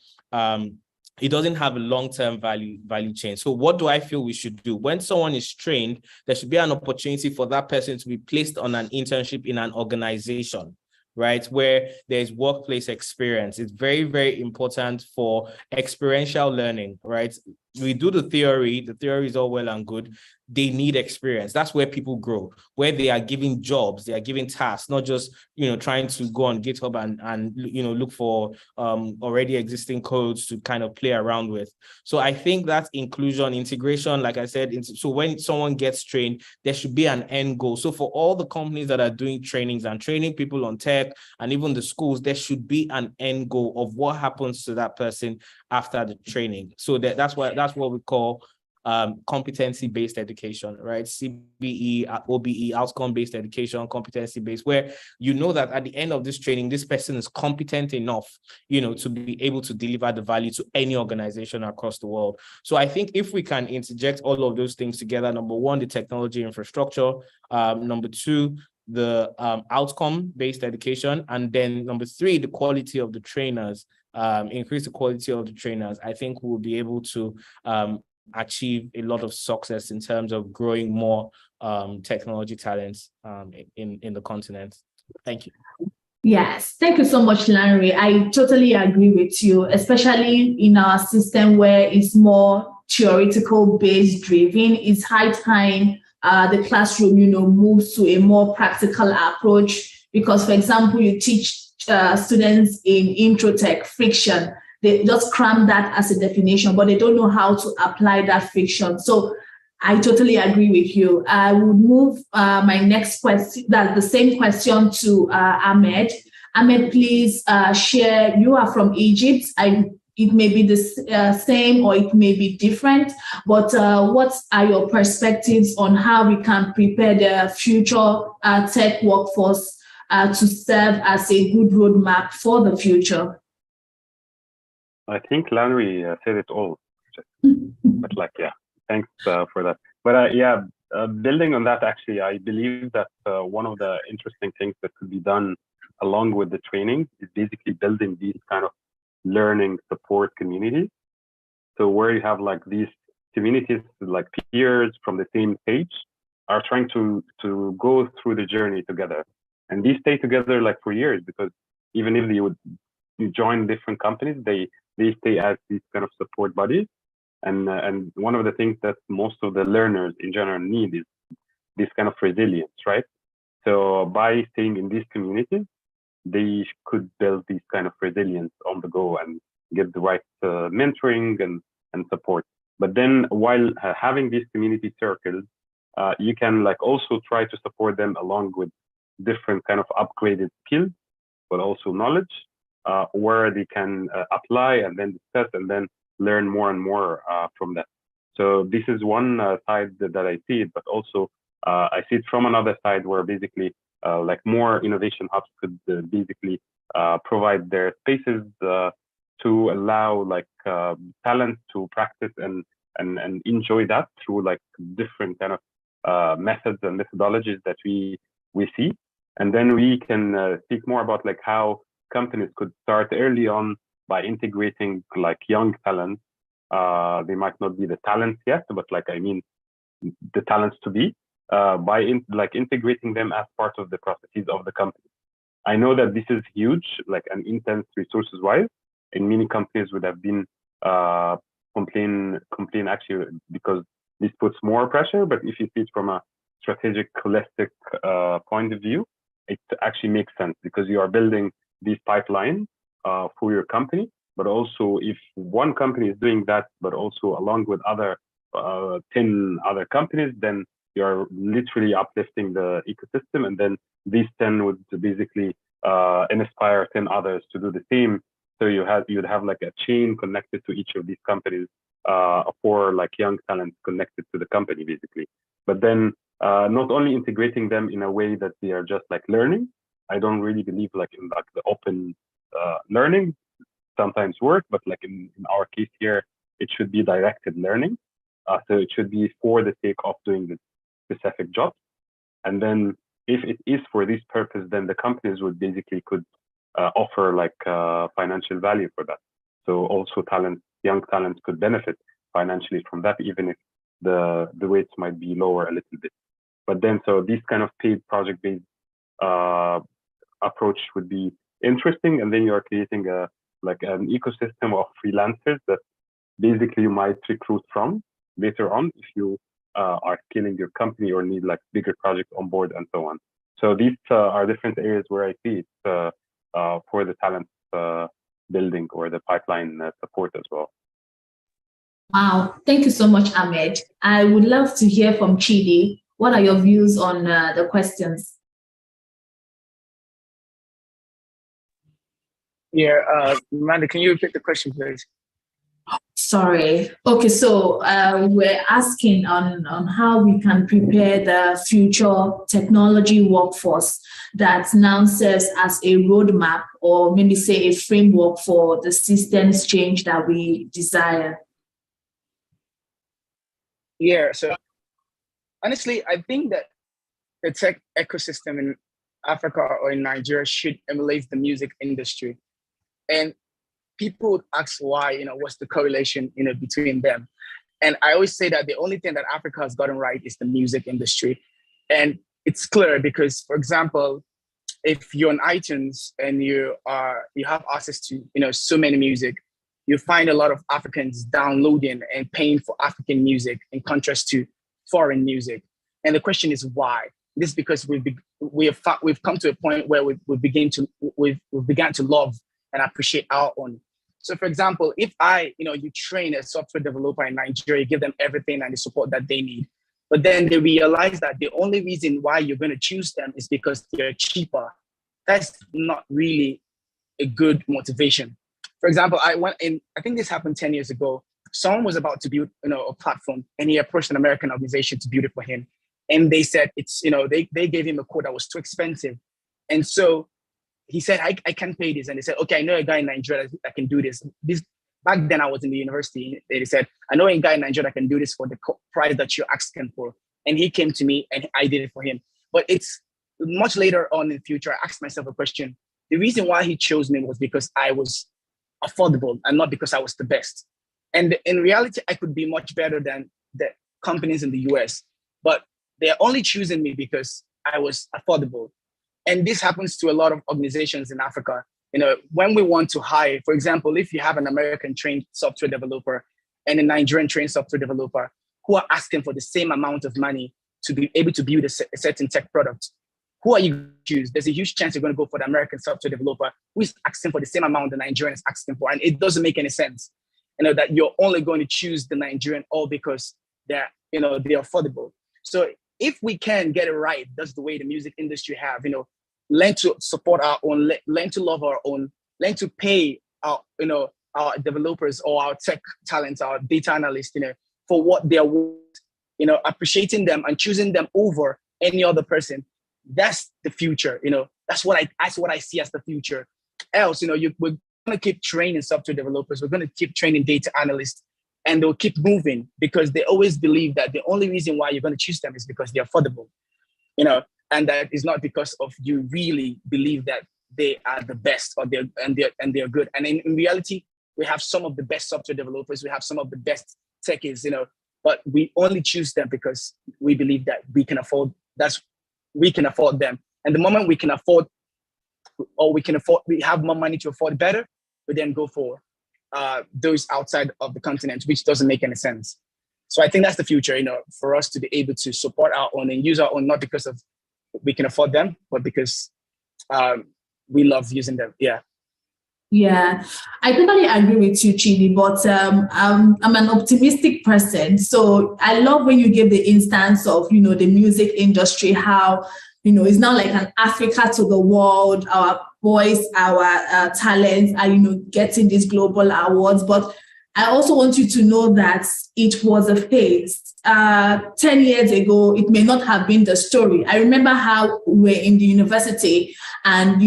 it doesn't have a long-term value chain. So what do I feel we should do? When someone is trained, there should be an opportunity for that person to be placed on an internship in an organization, right, where there's workplace experience. It's very, very important for experiential learning, right? We do the theory is all well and good. They need experience. That's where people grow, where they are giving jobs, they are giving tasks, not just, trying to go on GitHub and look for already existing codes to kind of play around with. So I think that inclusion, integration, like I said, so when someone gets trained, there should be an end goal. So for all the companies that are doing trainings and training people on tech, and even the schools, there should be an end goal of what happens to that person after the training. So that's what we call competency-based education, right? CBE, OBE, outcome-based education, competency-based, where you know that at the end of this training, this person is competent enough, to be able to deliver the value to any organization across the world. So I think if we can interject all of those things together, number one, the technology infrastructure, number two, the outcome-based education, and then number three, the quality of the trainers, increase the quality of the trainers, I think we'll be able to achieve a lot of success in terms of growing more technology talents in the continent. Thank you. Yes, thank you so much, Larry. I totally agree with you, especially in our system where it's more theoretical based driven. It's high time the classroom, moves to a more practical approach. Because, for example, you teach students in introtech friction. They just cram that as a definition, but they don't know how to apply that friction. So I totally agree with you. I would move my next question, that's the same question to Ahmed. Ahmed, please share. You are from Egypt. It may be the same or it may be different, but what are your perspectives on how we can prepare the future tech workforce to serve as a good roadmap for the future? I think Larry said it all, but thanks for that. But building on that, actually, I believe that one of the interesting things that could be done along with the training is basically building these kind of learning support communities. So where you have like these communities, like peers from the same stage, are trying to go through the journey together. And these stay together like for years, because even if you join different companies, they stay as these kind of support buddies. And one of the things that most of the learners in general need is this kind of resilience, right? So by staying in these communities, they could build this kind of resilience on the go and get the right mentoring and support. But then while having these community circles, you can like also try to support them along with different kind of upgraded skills, but also knowledge, where they can apply and then discuss and then learn more and more from that. So this is one side that I see it, but also I see it from another side where basically like more innovation hubs could basically provide their spaces to allow like talent to practice and enjoy that through like different kind of methods and methodologies that we see. And then we can speak more about like how companies could start early on by integrating like young talent. They might not be the talents yet, but like, I mean, the talents to be, by integrating them as part of the processes of the company. I know that this is huge, like an intense resources wise, and many companies would have been complain actually because this puts more pressure. But if you see it from a strategic, holistic point of view, it actually makes sense because you are building these pipelines for your company. But also, if one company is doing that, but also along with other 10 other companies, then you're literally uplifting the ecosystem, and then these 10 would basically inspire 10 others to do the same. So you'd have like a chain connected to each of these companies for like young talent connected to the company, basically. But then not only integrating them in a way that they are just like learning. I don't really believe like in like the open learning sometimes work, but like in our case here, it should be directed learning. So it should be for the sake of doing the specific job. And then if it is for this purpose, then the companies would basically could offer like financial value for that. So also young talents could benefit financially from that, even if the rates might be lower a little bit. But then, so this kind of paid project-based approach would be interesting. And then you are creating like an ecosystem of freelancers that basically you might recruit from later on if you are scaling your company or need like bigger projects on board and so on. So these are different areas where I see it for the talent building or the pipeline support as well. Wow, thank you so much, Ahmed. I would love to hear from Chidi. What are your views on the questions? Yeah, Amanda, can you repeat the question, please? Sorry. Okay, so we're asking on how we can prepare the future technology workforce that now serves as a roadmap, or maybe say a framework for the systems change that we desire. Yeah, so honestly, I think that the tech ecosystem in Africa or in Nigeria should emulate the music industry. And people would ask why, what's the correlation, between them. And I always say that the only thing that Africa has gotten right is the music industry. And it's clear because, for example, if you're on iTunes and you have access to, so many music, you find a lot of Africans downloading and paying for African music in contrast to foreign music. And the question is why? This is because we've come to a point where we've begun to love and appreciate our own. So, for example, if you train a software developer in Nigeria, you give them everything and the support that they need, but then they realize that the only reason why you're going to choose them is because they're cheaper. That's not really a good motivation. For example, I think this happened 10 years ago. Someone was about to build, a platform, and he approached an American organization to build it for him. And they said they gave him a code that was too expensive. And so he said, I can't pay this. And they said, okay, I know a guy in Nigeria that can do this. Back then I was in the university. They said, I know a guy in Nigeria that can do this for the price that you're asking for. And he came to me and I did it for him. But it's much later on in the future, I asked myself a question. The reason why he chose me was because I was affordable and not because I was the best. And in reality, I could be much better than the companies in the US, but they're only choosing me because I was affordable. And this happens to a lot of organizations in Africa. When we want to hire, for example, if you have an American trained software developer and a Nigerian trained software developer who are asking for the same amount of money to be able to build a certain tech product, who are you going to choose? There's a huge chance you're going to go for the American software developer who is asking for the same amount the Nigerian is asking for. And it doesn't make any sense, that you're only going to choose the Nigerian all because they're affordable. So if we can get it right, that's the way the music industry have, learn to support our own, learn to love our own, learn to pay our developers or our tech talents, our data analysts, for what they're worth, appreciating them and choosing them over any other person. That's the future. That's what I see as the future. Else, we're going to keep training software developers. We're going to keep training data analysts, and they'll keep moving because they always believe that the only reason why you're going to choose them is because they're affordable, and that is not because of you really believe that they are the best or they're good. And in reality, we have some of the best software developers. We have some of the best techies, but we only choose them because we believe that we can afford them. And the moment we can afford, we have more money to afford better, we then go for those outside of the continent, which doesn't make any sense. So I think that's the future, for us to be able to support our own and use our own, not because of we can afford them, but because we love using them. Yeah. Yeah, I totally agree with you, Chidi, but I'm an optimistic person. So I love when you give the instance of, the music industry, how, it's now like an Africa to the world. Our voice, our talents are, getting these global awards. But I also want you to know that it was a phase. 10 years ago, it may not have been the story. I remember how we were in the university and,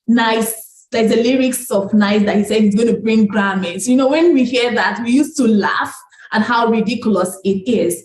Nice. There's the lyrics of Nice that he said he's going to bring Grammys. When we hear that, we used to laugh at how ridiculous it is.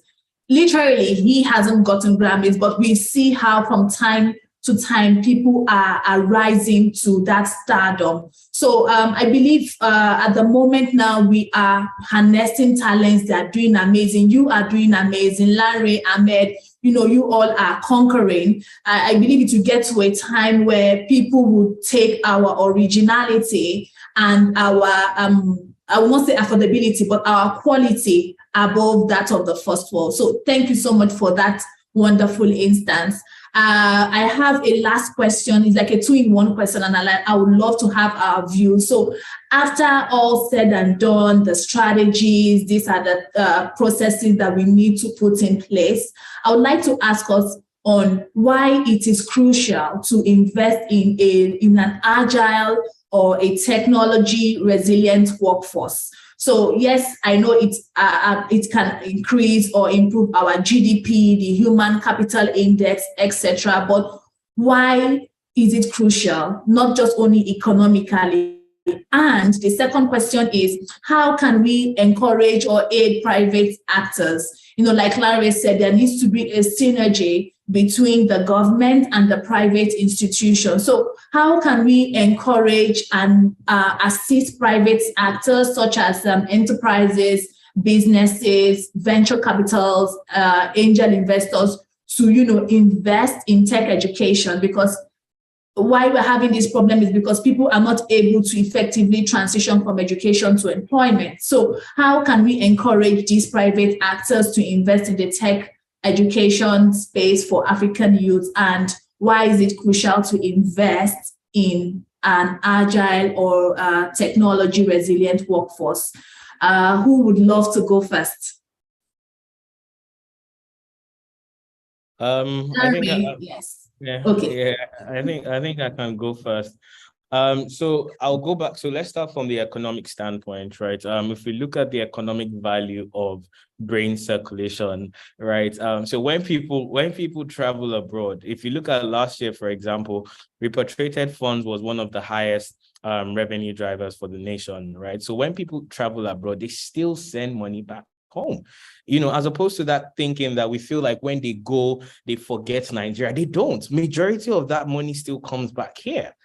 Literally, he hasn't gotten Grammys, but we see how from time to time people are rising to that stardom. So I believe at the moment now we are harnessing talents that are doing amazing. You are doing amazing. Larry, Ahmed, you all are conquering. I believe it will get to a time where people will take our originality and our, I will not say affordability, but our quality above that of the first world. So thank you so much for that wonderful instance. I have a last question. It's like a 2-in-1 question, and I would love to have our view. So after all said and done, the strategies, these are the processes that we need to put in place. I would like to ask us on why it is crucial to invest in an agile or a technology resilient workforce. So yes, I know it can increase or improve our GDP, the human capital index, etc. But why is it crucial? Not just only economically. And the second question is, how can we encourage or aid private actors? Like Larry said, there needs to be a synergy between the government and the private institution. So how can we encourage and assist private actors such as enterprises, businesses, venture capitals, angel investors to, invest in tech education? Because why we're having this problem is because people are not able to effectively transition from education to employment. So how can we encourage these private actors to invest in the tech education space for African youth? And why is it crucial to invest in an agile or technology resilient workforce? Who would love to go first? I think yes. Yeah. Okay. Yeah. I think I can go first. So I'll go back. So let's start from the economic standpoint, right? If we look at the economic value of brain circulation, right? So when people travel abroad, if you look at last year, for example, repatriated funds was one of the highest revenue drivers for the nation, right? So when people travel abroad, they still send money back home, as opposed to that thinking that we feel like when they go, they forget Nigeria. They don't. Majority of that money still comes back here.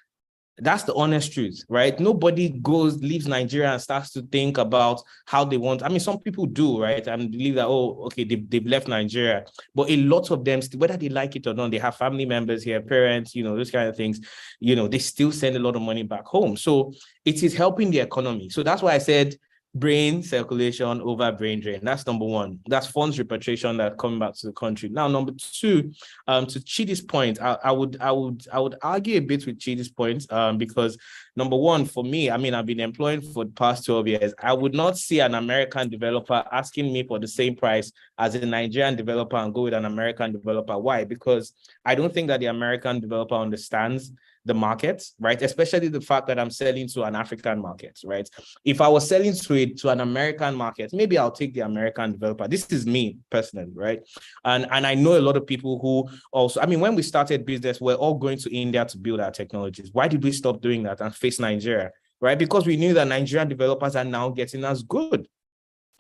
That's the honest truth, right? Nobody leaves Nigeria and starts to think about how they want. I mean, some people do, right? And believe that, oh, okay, they've left Nigeria. But a lot of them, whether they like it or not, they have family members here, parents, those kind of things, they still send a lot of money back home. So it is helping the economy. So that's why I said brain circulation over brain drain. That's number one. That's funds repatriation that coming back to the country. Now, number two, to Chidi's point, I would argue a bit with Chidi's point, because number one, for me, I mean, I've been employed for the past 12 years. I would not see an American developer asking me for the same price as a Nigerian developer and go with an American developer. Why? Because I don't think that the American developer understands the market, right? Especially the fact that I'm selling to an African market, right? If I was selling to an American market, maybe I'll take the American developer. This is me personally, right? And I know a lot of people who also, I mean, when we started business, we're all going to India to build our technologies. Why did we stop doing that and face Nigeria, right? Because we knew that Nigerian developers are now getting as good.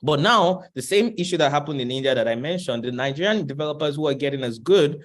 But now, the same issue that happened in India that I mentioned, the Nigerian developers who are getting as good,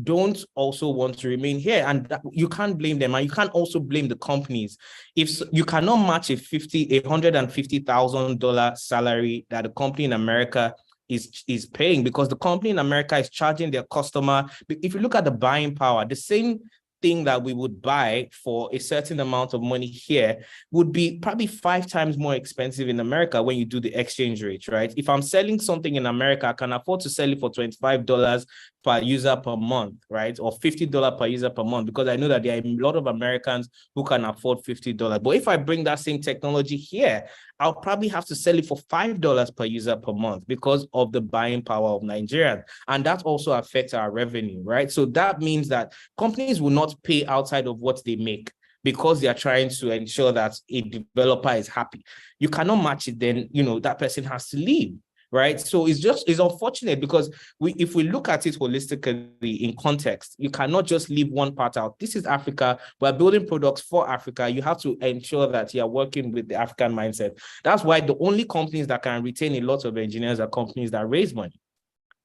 don't also want to remain here. And you can't blame them. And you can't also blame the companies. If you cannot match a $150,000 salary that a company in America is paying, because the company in America is charging their customer. If you look at the buying power, the same thing that we would buy for a certain amount of money here would be probably 5 times more expensive in America when you do the exchange rate, right? If I'm selling something in America, I can afford to sell it for $25 per user per month, right? Or $50 per user per month, because I know that there are a lot of Americans who can afford $50. But if I bring that same technology here, I'll probably have to sell it for $5 per user per month because of the buying power of Nigerians. And that also affects our revenue, right? So that means that companies will not pay outside of what they make because they are trying to ensure that a developer is happy. You cannot match it, then, that person has to leave. Right. So it's unfortunate because if we look at it holistically in context, you cannot just leave one part out. This is Africa. We're building products for Africa. You have to ensure that you are working with the African mindset. That's why the only companies that can retain a lot of engineers are companies that raise money.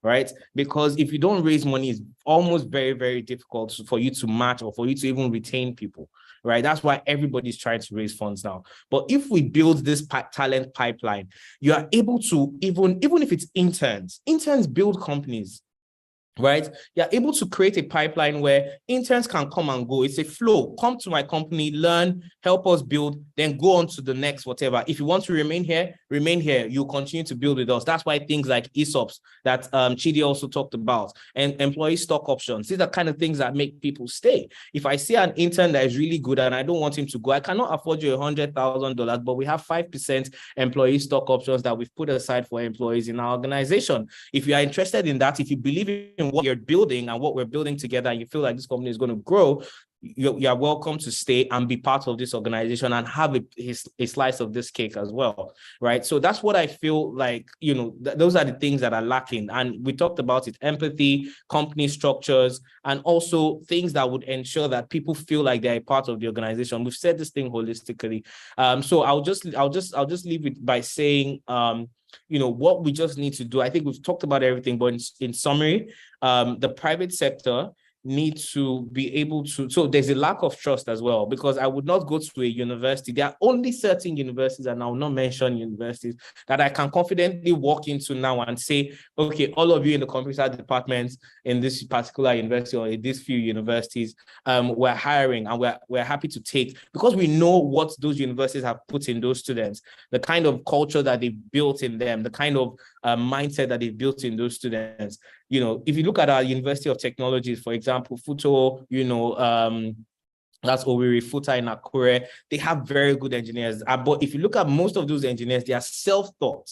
Right? Because if you don't raise money, it's almost very, very difficult for you to match or for you to even retain people. Right? That's why everybody's trying to raise funds now. But if we build this talent pipeline, you are able to, even if it's interns build companies. Right? You're able to create a pipeline where interns can come and go. It's a flow. Come to my company, learn, help us build, then go on to the next whatever. If you want to remain here, you continue to build with us. That's why things like ESOPs that Chidi also talked about and employee stock options, these are kind of things that make people stay. If I see an intern that is really good and I don't want him to go, I cannot afford you $100,000, but we have 5% employee stock options that we've put aside for employees in our organization. If you are interested in that, if you believe in what you're building and what we're building together, and you feel like this company is going to grow, you are welcome to stay and be part of this organization and have a slice of this cake as well, right? So that's what I feel like, those are the things that are lacking. And we talked about it: empathy, company structures, and also things that would ensure that people feel like they're a part of the organization. We've said this thing holistically. So I'll just leave it by saying, what we just need to do. I think we've talked about everything, but in summary, the private sector need to be able to, so there's a lack of trust as well, because I would not go to a university. There are only certain universities, and I will not mention universities, that I can confidently walk into now and say, okay, all of you in the computer departments in this particular university or in these few universities, we're hiring and we're happy to take, because we know what those universities have put in those students, the kind of culture that they've built in them, the kind of mindset that they've built in those students. If you look at our University of Technologies, for example, FUTO, that's Owerri, FUTA in Akure, they have very good engineers. But if you look at most of those engineers, they are self-taught.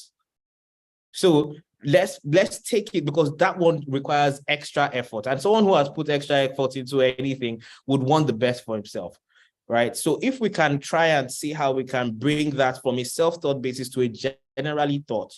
So let's take it, because that one requires extra effort. And someone who has put extra effort into anything would want the best for himself, right? So if we can try and see how we can bring that from a self-taught basis to a generally taught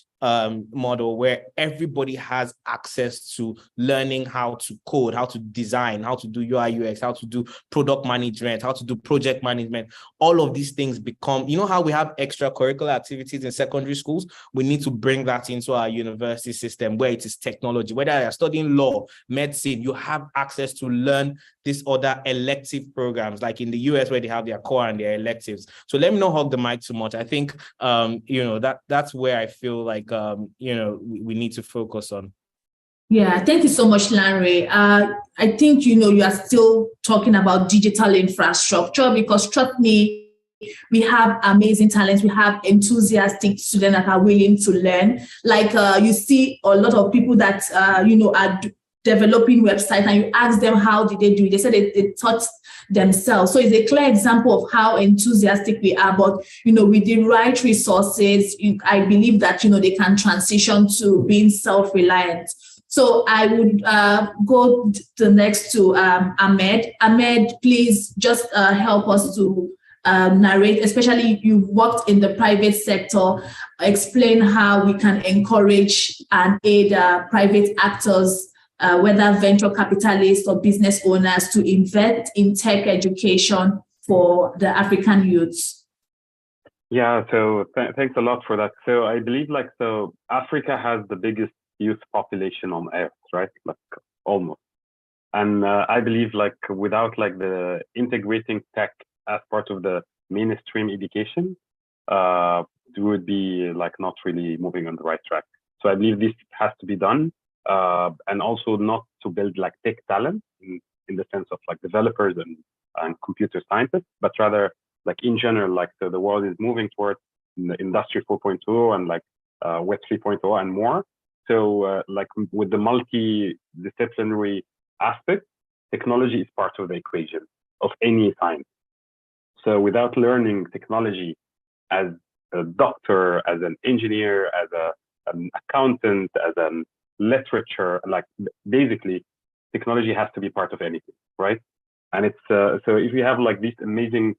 model, where everybody has access to learning how to code, how to design, how to do UI UX, how to do product management, how to do project management. All of these things become, how we have extracurricular activities in secondary schools, we need to bring that into our university system, where it is technology. Whether you're studying law, medicine, you have access to learn these other elective programs, like in the US, where they have their core and their electives. So let me not hog the mic too much. I think that's where I feel like we need to focus on. Yeah, thank you so much, Larry. I think, you are still talking about digital infrastructure, because trust me, we have amazing talents. We have enthusiastic students that are willing to learn. Like you see a lot of people that, are developing websites, and you ask them, how did they do it? They said they taught themselves. So it's a clear example of how enthusiastic we are. But, with the right resources, I believe that, they can transition to being self-reliant. So I would go the next to Ahmed. Ahmed, please just help us to narrate, especially you've worked in the private sector, explain how we can encourage and aid private actors, whether venture capitalists or business owners, to invest in tech education for the African youths. Yeah, so thanks a lot for that. So I believe Africa has the biggest youth population on earth, right? Almost. And I believe without the integrating tech as part of the mainstream education, we would be not really moving on the right track. So I believe this has to be done. And also not to build tech talent in the sense of developers and computer scientists, but rather in general, so the world is moving towards the industry 4.0 and Web 3.0 and more. So with the multidisciplinary aspect, technology is part of the equation of any science. So without learning technology as a doctor, as an engineer, as an accountant, as an literature, basically technology has to be part of anything, right? And it's so if we have this amazing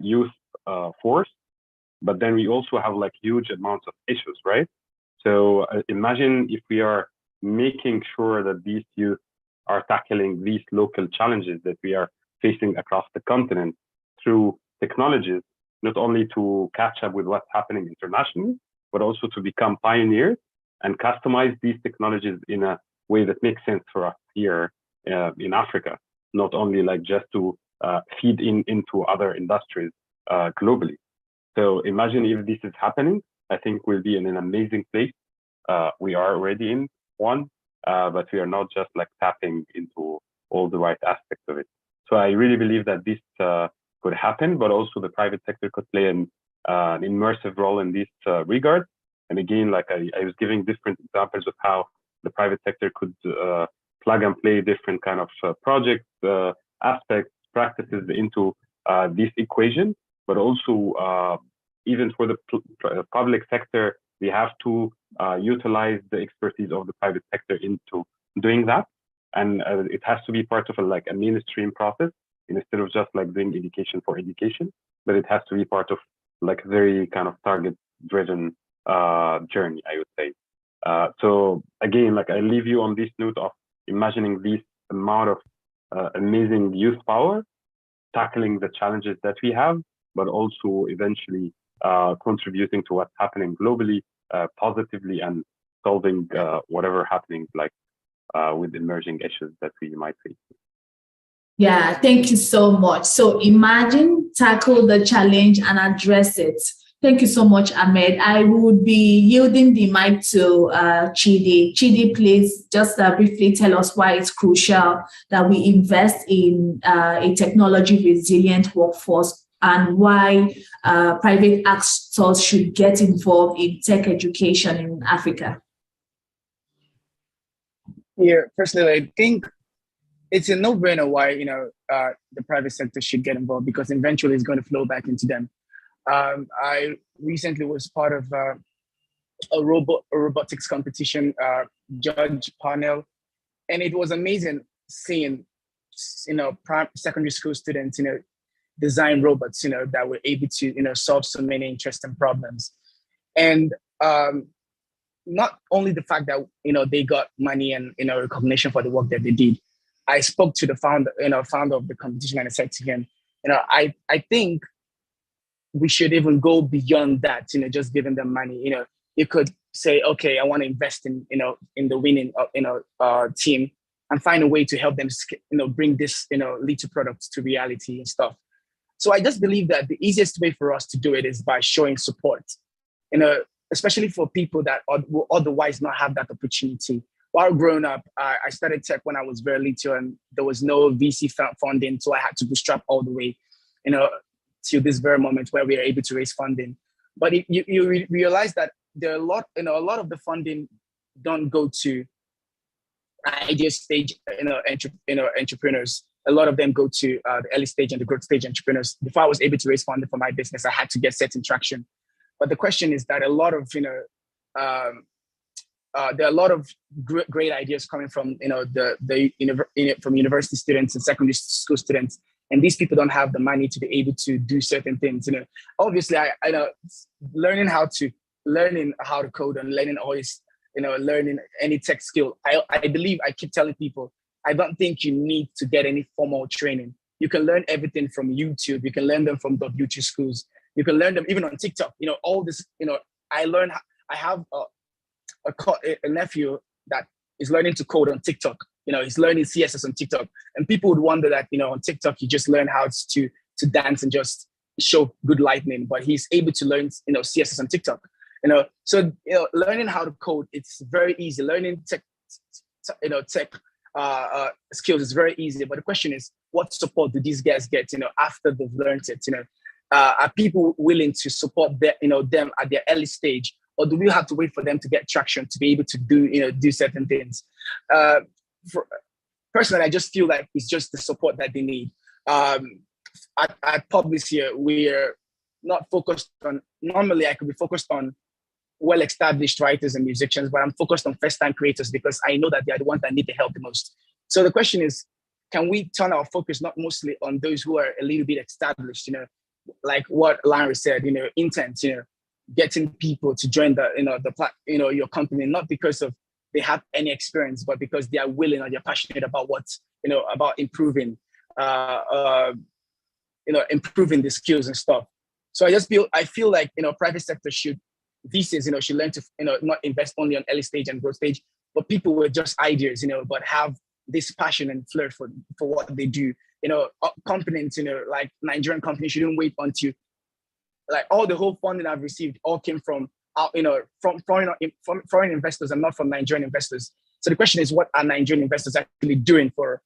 youth force, but then we also have huge amounts of issues, right? So imagine if we are making sure that these youth are tackling these local challenges that we are facing across the continent through technologies, not only to catch up with what's happening internationally, but also to become pioneers and customize these technologies in a way that makes sense for us here in Africa, not only just to feed into other industries globally. So imagine if this is happening, I think we'll be in an amazing place. We are already in one, but we are not just tapping into all the right aspects of it. So I really believe that this could happen, but also the private sector could play an immersive role in this regard. And again, I was giving different examples of how the private sector could plug and play different kind of projects, aspects, practices into this equation. But also, even for the public sector, we have to utilize the expertise of the private sector into doing that. And it has to be part of a mainstream process. instead of just like doing education for education, but it has to be part of like very kind of target driven journey, I would say. So again, like I leave you on this note of imagining this amount of amazing youth power, tackling the challenges that we have, but also eventually contributing to what's happening globally positively and solving whatever happening like with emerging issues that we might face. Yeah, thank you so much. So imagine, tackle the challenge and address it. Thank you so much, Ahmed. I would be yielding the mic to Chidi. Chidi, please just briefly tell us why it's crucial that we invest in a technology resilient workforce and why private actors should get involved in tech education in Africa. Yeah, personally, I think it's a no-brainer why the private sector should get involved, because eventually it's going to flow back into them. I recently was part of a robotics competition judge panel, and it was amazing seeing secondary school students design robots that were able to solve so many interesting problems. And not only the fact that they got money and recognition for the work that they did. I spoke to the founder of the competition, and I said to him, I think we should even go beyond that, just giving them money. You could say, okay, I want to invest in the winning team and find a way to help them bring this little product to reality and stuff. So I just believe that the easiest way for us to do it is by showing support, especially for people that will otherwise not have that opportunity. While growing up, I started tech when I was very little, and there was no VC funding, so I had to bootstrap all the way, to this very moment where we are able to raise funding. But you realize that there are a lot of the funding don't go to idea stage, entrepreneurs. A lot of them go to the early stage and the growth stage entrepreneurs. Before I was able to raise funding for my business, I had to get certain traction. But the question is that a lot of there are a lot of great ideas coming from from university students and secondary school students, and these people don't have the money to be able to do certain things. Obviously, I know learning how to code and learning always learning any tech skill. I believe, I keep telling people, I don't think you need to get any formal training. You can learn everything from YouTube. You can learn them from W2 schools. You can learn them even on TikTok. All this. I have a nephew that is learning to code on TikTok. He's learning CSS on TikTok, and people would wonder that on TikTok you just learn how to dance and just show good lightning, but he's able to learn CSS on TikTok. So learning how to code, it's very easy. Learning tech skills is very easy, but the question is, what support do these guys get after they've learned it? Are people willing to support them at their early stage, or do we have to wait for them to get traction to be able to do certain things? Personally, I just feel like it's just the support that they need. At Pub this year, we're not focused on. Normally, I could be focused on well-established writers and musicians, but I'm focused on first-time creators because I know that they are the ones that need the help the most. So the question is, can we turn our focus not mostly on those who are a little bit established? Like what Larry said, intent, getting people to join your company, not because of they have any experience, but because they are willing or they're passionate about about improving, improving the skills and stuff. So I feel like, private sector should learn to, not invest only on early stage and growth stage, but people with just ideas, but have this passion and flair for what they do. Companies, like Nigerian companies shouldn't wait until, like, all the whole funding I've received all came from foreign investors and not from Nigerian investors. So the question is, what are Nigerian investors actually doing for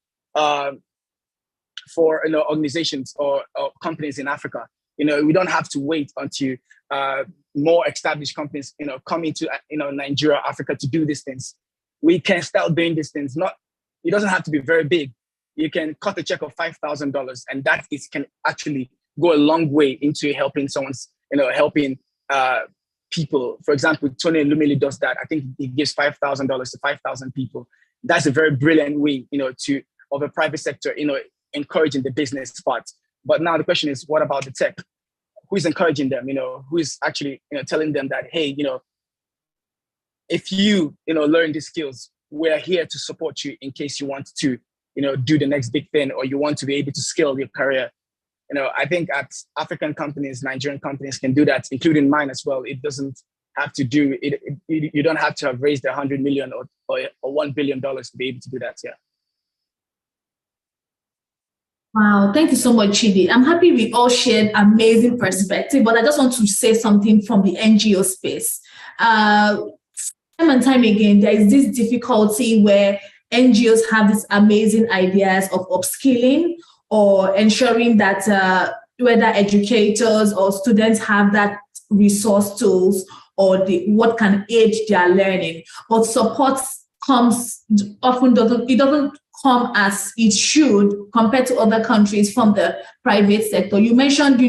organizations or companies in Africa? We don't have to wait until more established companies come into Nigeria, Africa to do these things. We can start doing these things. It doesn't have to be very big. You can cut a check of $5,000, and that can actually go a long way into helping helping people. For example, Tony Lumili does that. I think he gives $5,000 to 5,000 people. That's a very brilliant way, of a private sector, encouraging the business part. But now the question is, what about the tech? Who's encouraging them? Who's actually telling them that, hey, if you learn these skills, we're here to support you in case you want to do the next big thing, or you want to be able to scale your career. I think at African companies, Nigerian companies can do that, including mine as well. It doesn't have to do it. You don't have to have raised $100 million or $1 billion to be able to do that. Yeah. Wow, thank you so much, Chidi. I'm happy we all shared amazing perspective, but I just want to say something from the NGO space. Time and time again, there is this difficulty where NGOs have these amazing ideas of upskilling or ensuring that whether educators or students have that resource tools or what can aid their learning. But support doesn't come as it should compared to other countries from the private sector. You mentioned,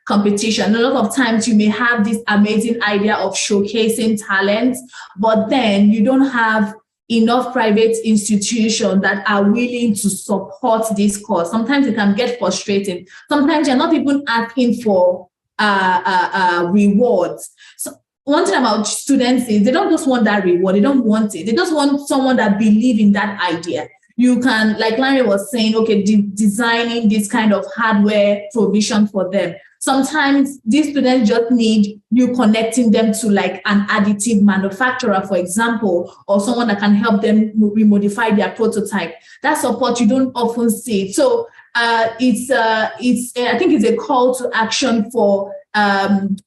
competition. A lot of times you may have this amazing idea of showcasing talent, but then you don't have enough private institutions that are willing to support this cause. Sometimes it can get frustrating. Sometimes you're not even asking for rewards. So one thing about students is they don't just want that reward. They don't want it. They just want someone that believes in that idea. You can, like Larry was saying, okay, designing this kind of hardware provision for them. Sometimes these students just need you connecting them to like an additive manufacturer, for example, or someone that can help them remodify their prototype. That support you don't often see. So I think it's a call to action for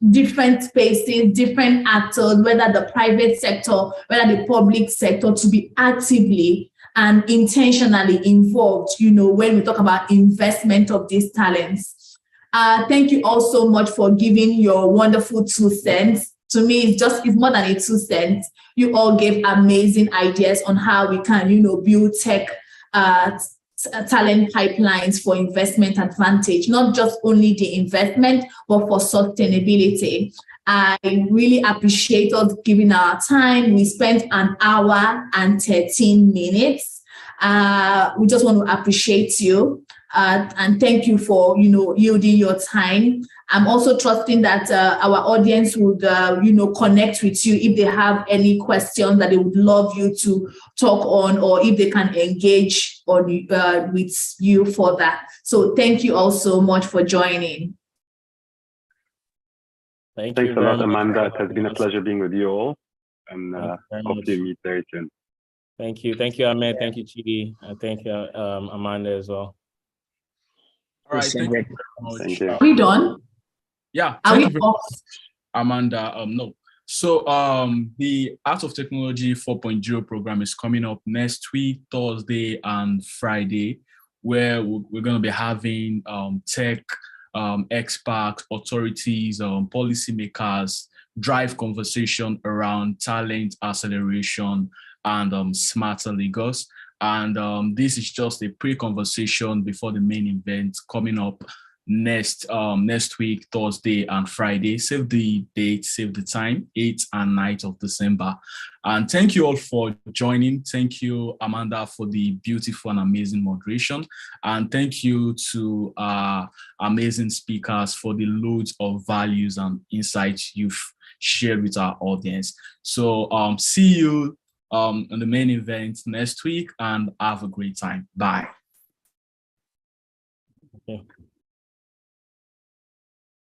different spaces, different actors, whether the private sector, whether the public sector, to be actively and intentionally involved, when we talk about investment of these talents. Thank you all so much for giving your wonderful 2 cents. To me, it's more than a 2 cents. You all gave amazing ideas on how we can, build tech talent pipelines for investment advantage, not just only the investment, but for sustainability. I really appreciate us giving our time. We spent 1 hour and 13 minutes. We just want to appreciate you and thank you for, yielding your time. I'm also trusting that our audience would, connect with you if they have any questions that they would love you to talk on, or if they can engage on with you for that. So thank you all so much for joining. Thanks a lot, Amanda. It has been a pleasure being with you all, and hope to meet very soon. Thank you. Thank you, Ahmed. Thank you, Chidi. And thank you, Amanda, as well. All right. Thank you very much. Thank you. Are we done? Yeah. Are we off? Amanda, no. So the Art of Technology 4.0 program is coming up next week, Thursday and Friday, where we're going to be having tech experts, authorities, policymakers drive conversation around talent acceleration and smarter Lagos. And this is just a pre-conversation before the main event coming up next week, Thursday and Friday. Save the date, save the time, 8th and 9th of December. And thank you all for joining. Thank you, Amanda, for the beautiful and amazing moderation. And thank you to our amazing speakers for the loads of values and insights you've shared with our audience. So see you on the main event next week, and have a great time. Bye. Okay.